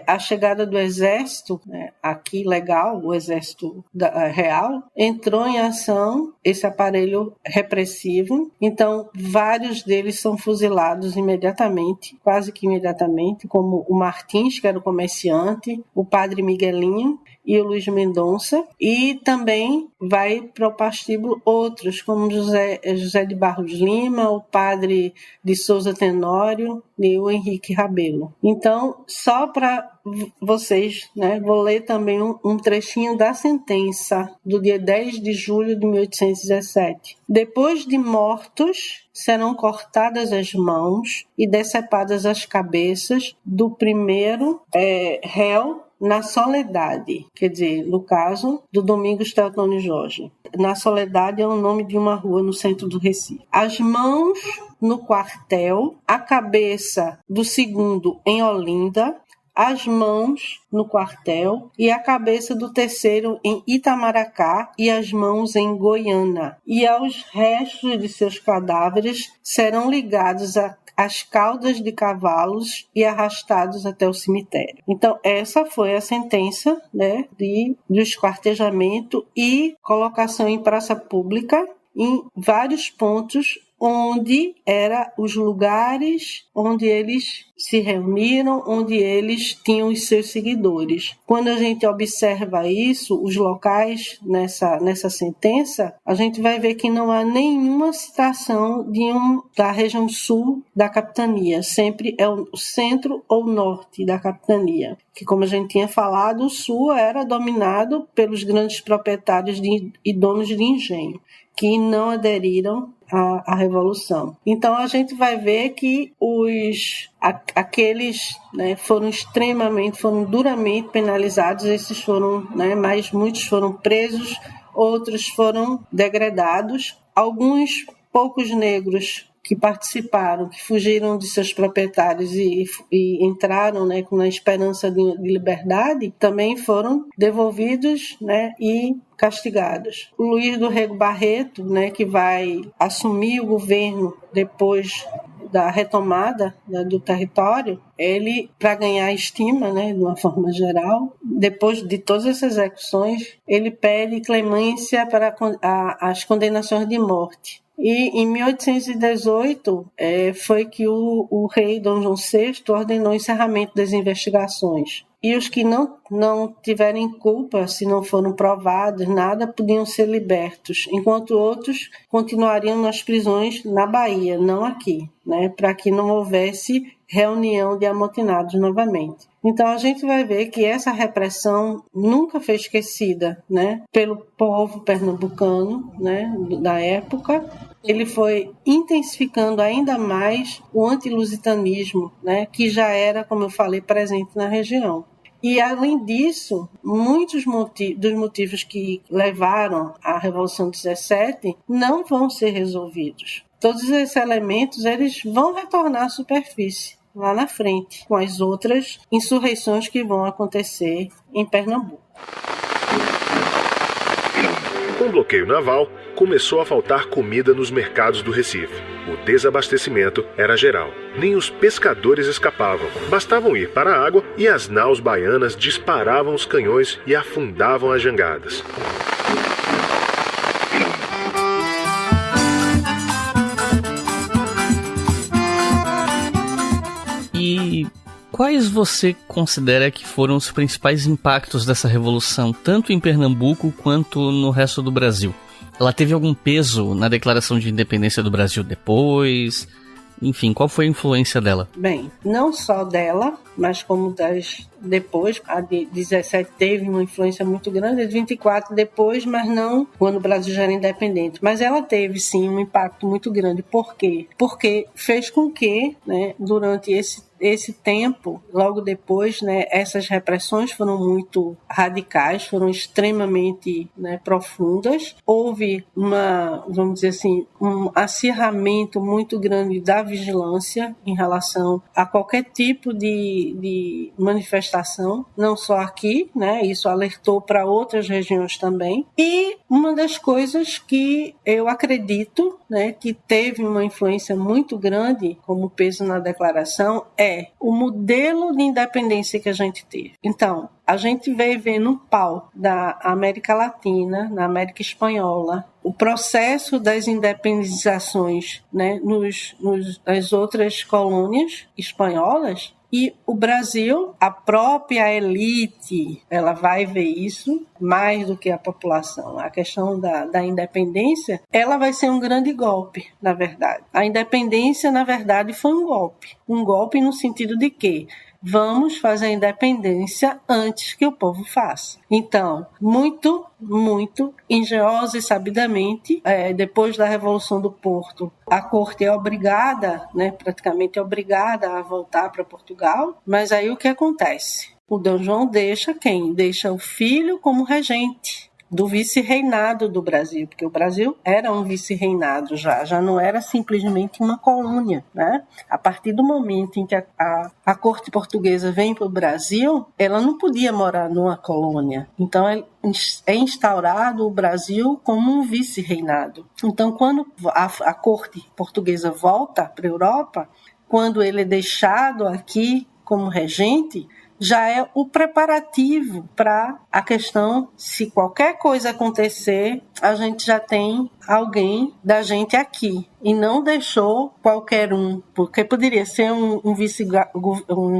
a chegada do exército, né, aqui legal, o exército real, entrou em ação esse aparelho repressivo. Então vários deles são fuzilados imediatamente, quase que imediatamente, como o Martins, que era o comerciante, o padre Miguelinho e o Luiz Mendonça, e também vai para o prostíbulo outros, como José de Barros Lima, o padre de Souza Tenório e o Henrique Rabelo. Então, só para vocês, né, vou ler também um trechinho da sentença do dia 10 de julho de 1817. Depois de mortos, serão cortadas as mãos e decepadas as cabeças do primeiro réu na Soledade, quer dizer, no caso do Domingos Teotônio Jorge. Na Soledade é o nome de uma rua no centro do Recife. As mãos no quartel, a cabeça do segundo em Olinda, as mãos no quartel e a cabeça do terceiro em Itamaracá e as mãos em Goiânia. E aos restos de seus cadáveres serão ligados às caudas de cavalos e arrastados até o cemitério. Então, essa foi a sentença, né, de esquartejamento e colocação em praça pública em vários pontos onde eram os lugares onde eles se reuniram, onde eles tinham os seus seguidores. Quando a gente observa isso, os locais nessa sentença, a gente vai ver que não há nenhuma citação da região sul da capitania. Sempre é o centro ou norte da capitania. Que, como a gente tinha falado, o sul era dominado pelos grandes proprietários e donos de engenho, que não aderiram à Revolução. Então a gente vai ver que aqueles, né, foram duramente penalizados. Esses foram, né, mas muitos foram presos, outros foram degradados. Alguns poucos negros que participaram, que fugiram de seus proprietários e entraram, né, com a esperança de liberdade, também foram devolvidos, né, e castigados. O Luiz do Rego Barreto, né, que vai assumir o governo depois da retomada, né, do território, ele, para ganhar estima, né, de uma forma geral, depois de todas essas execuções, ele pede clemência para as condenações de morte. E em 1818 foi que o rei Dom João VI ordenou o encerramento das investigações. E os que não tiverem culpa, se não foram provados, nada, podiam ser libertos, enquanto outros continuariam nas prisões na Bahia, não aqui, né, para que não houvesse reunião de amotinados novamente. Então a gente vai ver que essa repressão nunca foi esquecida, né, pelo povo pernambucano, né, da época. Ele foi intensificando ainda mais o antilusitanismo, né, que já era, como eu falei, presente na região. E, além disso, muitos dos motivos que levaram à Revolução de 17 não vão ser resolvidos. Todos esses elementos eles vão retornar à superfície lá na frente, com as outras insurreições que vão acontecer em Pernambuco. Com o bloqueio naval, começou a faltar comida nos mercados do Recife. O desabastecimento era geral. Nem os pescadores escapavam. Bastavam ir para a água e as naus baianas disparavam os canhões e afundavam as jangadas. quais você considera que foram os principais impactos dessa revolução, tanto em Pernambuco quanto no resto do Brasil? Ela teve algum peso na declaração de independência do Brasil depois? Enfim, qual foi a influência dela? Bem, não só dela, mas como das depois. A de 17 teve uma influência muito grande, a de 24 depois, mas não quando o Brasil já era independente. Mas ela teve, sim, um impacto muito grande. Por quê? Porque fez com que, né, durante esse tempo, logo depois, né, essas repressões foram muito radicais, foram extremamente, né, profundas. Houve vamos dizer assim, um acirramento muito grande da vigilância em relação a qualquer tipo de manifestação, não só aqui, né, isso alertou para outras regiões também. E uma das coisas que eu acredito, né, que teve uma influência muito grande como peso na declaração é o modelo de independência que a gente teve. Então, a gente veio vendo um pau da América Latina, na América Espanhola, o processo das independizações, né, nas outras colônias espanholas. E o Brasil, a própria elite, ela vai ver isso mais do que a população. A questão da independência, ela vai ser um grande golpe, na verdade. A independência, na verdade, foi um golpe. Um golpe no sentido de que vamos fazer a independência antes que o povo faça. Então, muito engenhosa e sabidamente, depois da Revolução do Porto, a corte é obrigada, né, praticamente é obrigada a voltar para Portugal, mas aí o que acontece? O Dom João deixa quem? Deixa o filho como regente do vice-reinado do Brasil, porque o Brasil era um vice-reinado já não era simplesmente uma colônia, né? A partir do momento em que a corte portuguesa vem para o Brasil, ela não podia morar numa colônia, então é instaurado o Brasil como um vice-reinado. Então, quando a corte portuguesa volta para a Europa, quando ele é deixado aqui como regente, já é o preparativo para a questão, se qualquer coisa acontecer, a gente já tem alguém da gente aqui. E não deixou qualquer um, porque poderia ser um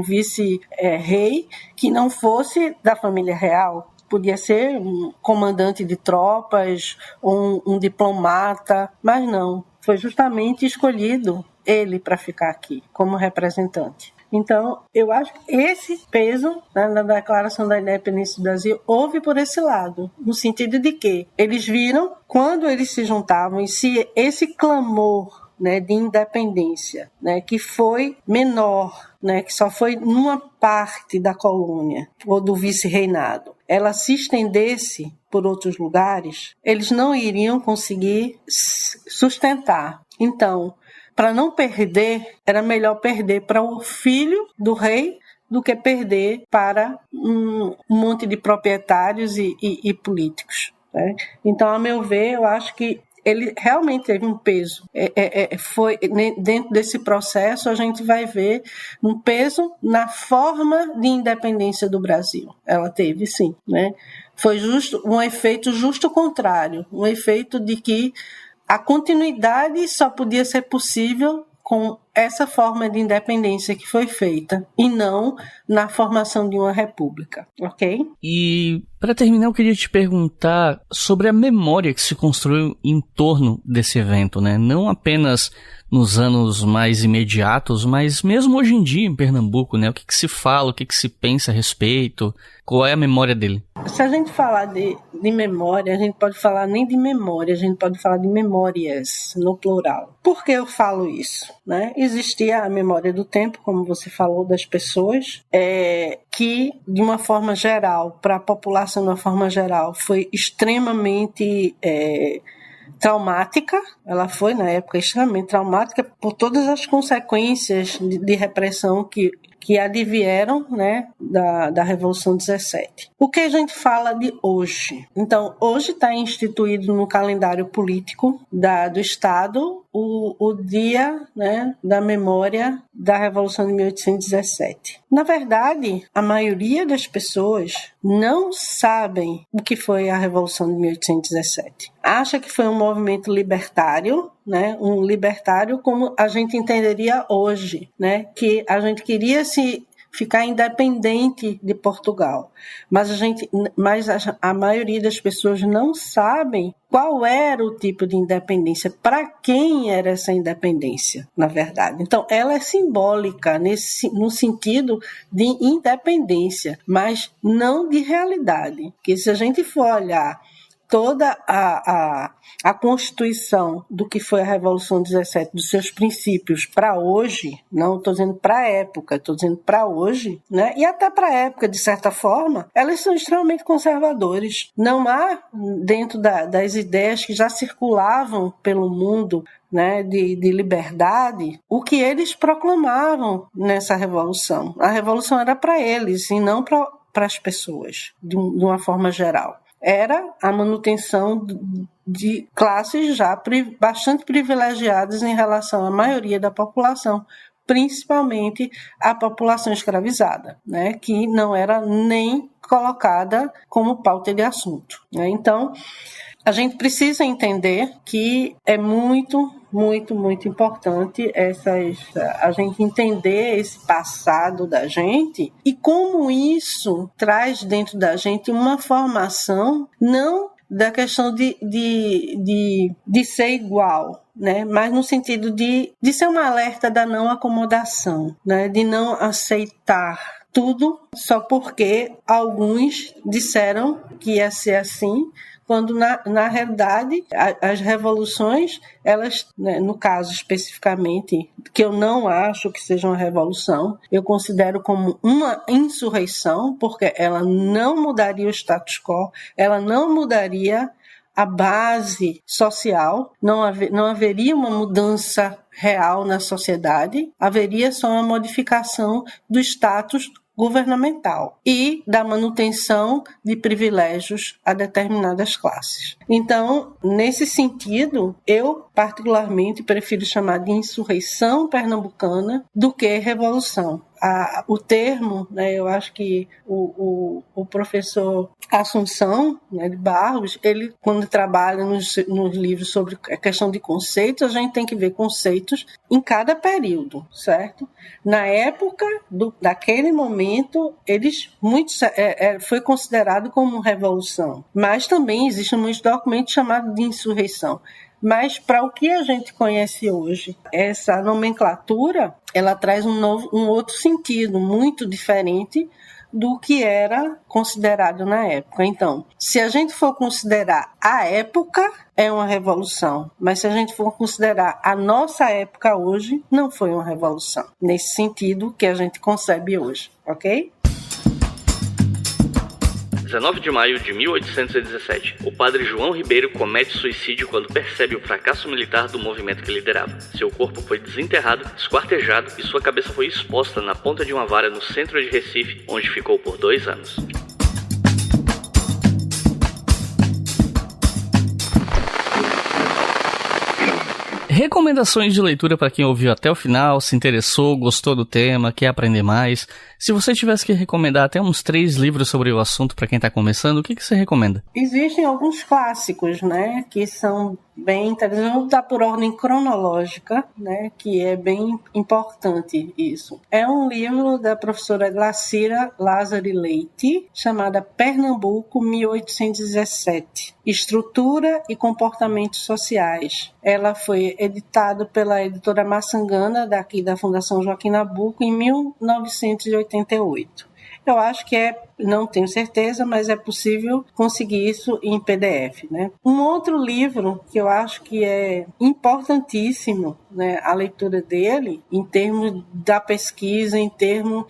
vice-rei que não fosse da família real. Podia ser um comandante de tropas, um diplomata, mas não. Foi justamente escolhido ele para ficar aqui como representante. Então, eu acho que esse peso, né, na declaração da independência do Brasil houve por esse lado, no sentido de que eles viram, quando eles se juntavam, e se esse clamor, né, de independência, né, que foi menor, né, que só foi numa parte da colônia ou do vice-reinado, ela se estendesse por outros lugares, eles não iriam conseguir sustentar. Então, para não perder, era melhor perder para o filho do rei do que perder para um monte de proprietários e políticos, né? Então, a meu ver, eu acho que ele realmente teve um peso. Foi dentro desse processo, a gente vai ver um peso na forma de independência do Brasil. Ela teve, sim, né? Foi um efeito justo contrário, um efeito de que a continuidade só podia ser possível com essa forma de independência que foi feita e não na formação de uma república, ok? E para terminar, eu queria te perguntar sobre a memória que se construiu em torno desse evento, né? Não apenas nos anos mais imediatos, mas mesmo hoje em dia em Pernambuco, né? O que se fala, o que se pensa a respeito, qual é a memória dele? Se a gente falar de memória, a gente pode falar nem de memória, a gente pode falar de memórias, no plural. Por que eu falo isso, né? Existia a memória do tempo, como você falou, das pessoas, que, de uma forma geral, para a população de uma forma geral, foi extremamente traumática. Ela foi, na época, extremamente traumática por todas as consequências de repressão que advieram, né, da Revolução 17. O que a gente fala de hoje? Então, hoje está instituído no calendário político do Estado o dia, né, da memória da Revolução de 1817. Na verdade, a maioria das pessoas não sabem o que foi a Revolução de 1817. Acha que foi um movimento libertário, né, um libertário como a gente entenderia hoje, né, que a gente queria se ficar independente de Portugal. Mas a maioria das pessoas não sabem qual era o tipo de independência, para quem era essa independência, na verdade. Então, ela é simbólica no sentido de independência, mas não de realidade. Porque se a gente for olhar toda a constituição do que foi a Revolução 17, dos seus princípios para hoje, não estou dizendo para a época, estou dizendo para hoje, né? E até para a época, de certa forma, elas são extremamente conservadores. Não há, dentro das ideias que já circulavam pelo mundo, né, de liberdade, o que eles proclamavam nessa revolução. A revolução era para eles e não para as pessoas, de uma forma geral. Era a manutenção de classes já bastante privilegiadas em relação à maioria da população, principalmente a população escravizada, né, que não era nem colocada como pauta de assunto, né? Então, a gente precisa entender que é muito, muito, muito importante a gente entender esse passado da gente e como isso traz dentro da gente uma formação não da questão de ser igual, né? Mas no sentido de ser um alerta da não acomodação, né? De não aceitar tudo só porque alguns disseram que ia ser assim, quando na realidade as revoluções, elas, né, no caso especificamente, que eu não acho que seja uma revolução, eu considero como uma insurreição, porque ela não mudaria o status quo, ela não mudaria a base social, não haveria uma mudança real na sociedade, haveria só uma modificação do status governamental e da manutenção de privilégios a determinadas classes. Então, nesse sentido, eu particularmente prefiro chamar de insurreição pernambucana do que revolução. O termo, né, eu acho que o professor Assunção, né, de Barros, ele, quando trabalha nos livros sobre a questão de conceitos, a gente tem que ver conceitos em cada período, certo? Na época daquele momento, foi considerado como revolução, mas também existem muitos documentos chamados de insurreição. Mas para o que a gente conhece hoje, essa nomenclatura, ela traz um outro sentido muito diferente do que era considerado na época. Então, se a gente for considerar a época, é uma revolução. Mas se a gente for considerar a nossa época hoje, não foi uma revolução. Nesse sentido que a gente concebe hoje, ok? 19 de maio de 1817, o padre João Ribeiro comete suicídio quando percebe o fracasso militar do movimento que liderava. Seu corpo foi desenterrado, esquartejado e sua cabeça foi exposta na ponta de uma vara no centro de Recife, onde ficou por 2 anos. Recomendações de leitura para quem ouviu até o final, se interessou, gostou do tema, quer aprender mais. Se você tivesse que recomendar até uns 3 livros sobre o assunto para quem está começando, o que você recomenda? Existem alguns clássicos, né, que são bem interessantes. Eu vou dar por ordem cronológica, né, que é bem importante isso. É um livro da professora Glacira Lázari Leite, chamada Pernambuco, 1817. Estrutura e comportamentos sociais. Ela foi editada pela editora Maçangana, daqui da Fundação Joaquim Nabuco, em 1988. Eu acho que não tenho certeza, mas é possível conseguir isso em PDF, né? Um outro livro que eu acho que é importantíssimo, né, a leitura dele, em termos da pesquisa, em termos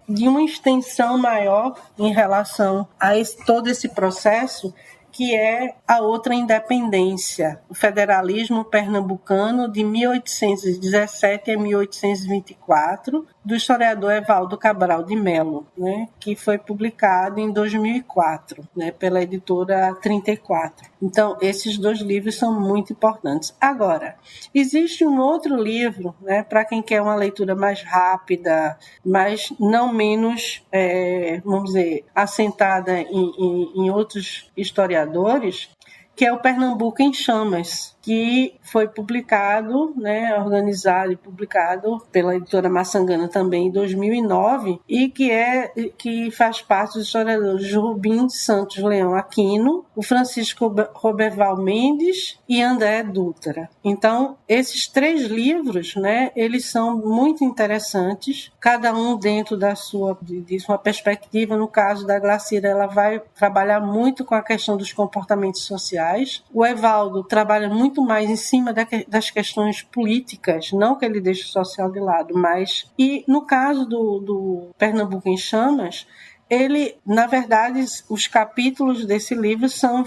de uma extensão maior em relação a todo esse processo, que é A Outra Independência, o federalismo pernambucano de 1817 a 1824, do historiador Evaldo Cabral de Melo, né, que foi publicado em 2004, né, pela editora 34. Então, esses 2 livros são muito importantes. Agora, existe um outro livro, né, para quem quer uma leitura mais rápida, mas não menos, vamos dizer, assentada em outros historiadores, que é o Pernambuco em Chamas, que foi publicado, né, organizado e publicado pela editora Maçangana também em 2009, e que faz parte dos historiadores Rubim Santos Leão Aquino, o Francisco Roberval Mendes e André Dutra. Então, esses 3 livros, né, eles são muito interessantes, cada um dentro de sua perspectiva. No caso da Glacira, ela vai trabalhar muito com a questão dos comportamentos sociais. O Evaldo trabalha muito mais em cima das questões políticas, não que ele deixe o social de lado, mas... E no caso do Pernambuco em Chamas, ele, na verdade, os capítulos desse livro são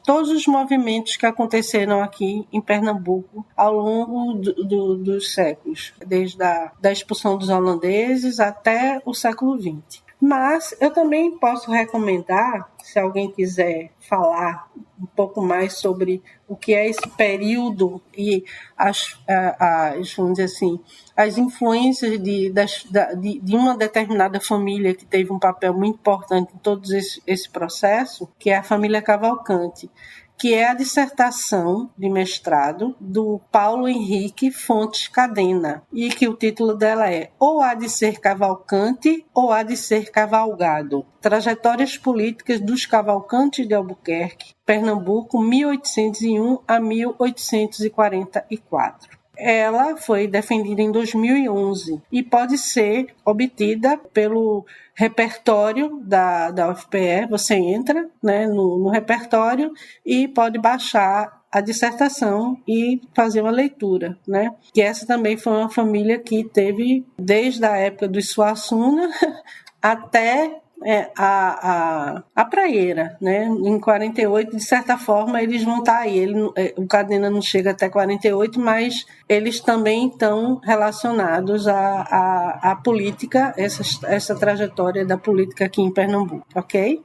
todos os movimentos que aconteceram aqui em Pernambuco ao longo dos séculos, desde da expulsão dos holandeses até o século XX. Mas eu também posso recomendar, se alguém quiser falar um pouco mais sobre o que é esse período e vamos dizer assim, as influências de uma determinada família que teve um papel muito importante em todo esse processo, que é a família Cavalcante, que é a dissertação de mestrado do Paulo Henrique Fontes Cadena, e que o título dela é Ou há de ser Cavalcante ou há de ser Cavalgado? Trajetórias políticas dos Cavalcantes de Albuquerque, Pernambuco, 1801 a 1844. Ela foi defendida em 2011 e pode ser obtida pelo repertório da UFPE. Você entra, né, no repertório e pode baixar a dissertação e fazer uma leitura, né? Que essa também foi uma família que teve, desde a época do Suassuna até a Praieira, né? Em 48, de certa forma, eles vão estar aí. O Cadena não chega até 48, mas eles também estão relacionados à política, essa trajetória da política aqui em Pernambuco, ok?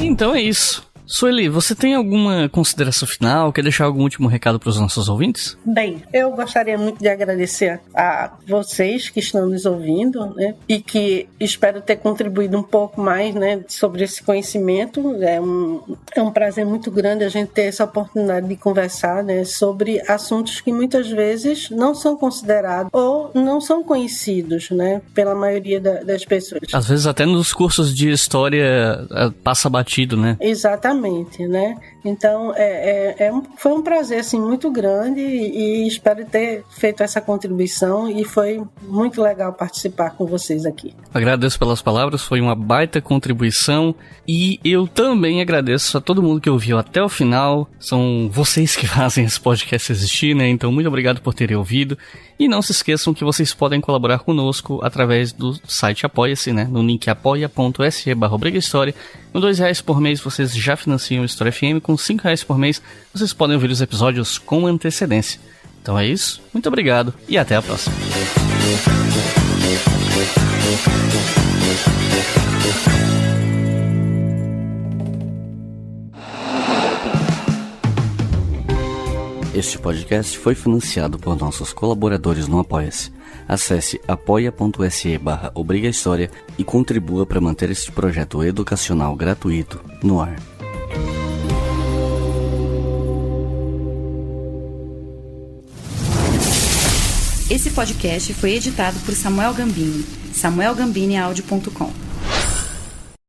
Então é isso. Sueli, você tem alguma consideração final? Quer deixar algum último recado para os nossos ouvintes? Bem, eu gostaria muito de agradecer a vocês que estão nos ouvindo, né? E que espero ter contribuído um pouco mais, né, sobre esse conhecimento. É um prazer muito grande a gente ter essa oportunidade de conversar, né, sobre assuntos que muitas vezes não são considerados ou não são conhecidos, né, pela maioria das pessoas. Às vezes até nos cursos de história passa batido, né? Exatamente. Né? Então, foi um prazer assim, muito grande e espero ter feito essa contribuição e foi muito legal participar com vocês aqui. Agradeço pelas palavras, foi uma baita contribuição e eu também agradeço a todo mundo que ouviu até o final. São vocês que fazem esse podcast existir, né? Então, muito obrigado por terem ouvido. E não se esqueçam que vocês podem colaborar conosco através do site Apoia-se, né? No link apoia.se/obrigahistoria. Com R$2 por mês vocês já financiam o História FM. Com R$5 por mês vocês podem ouvir os episódios com antecedência. Então é isso, muito obrigado e até a próxima. Este podcast foi financiado por nossos colaboradores no Apoia-se. Acesse apoia.se/obrigahistoria e contribua para manter este projeto educacional gratuito no ar. Esse podcast foi editado por Samuel Gambini, samuelgambiniaudio.com.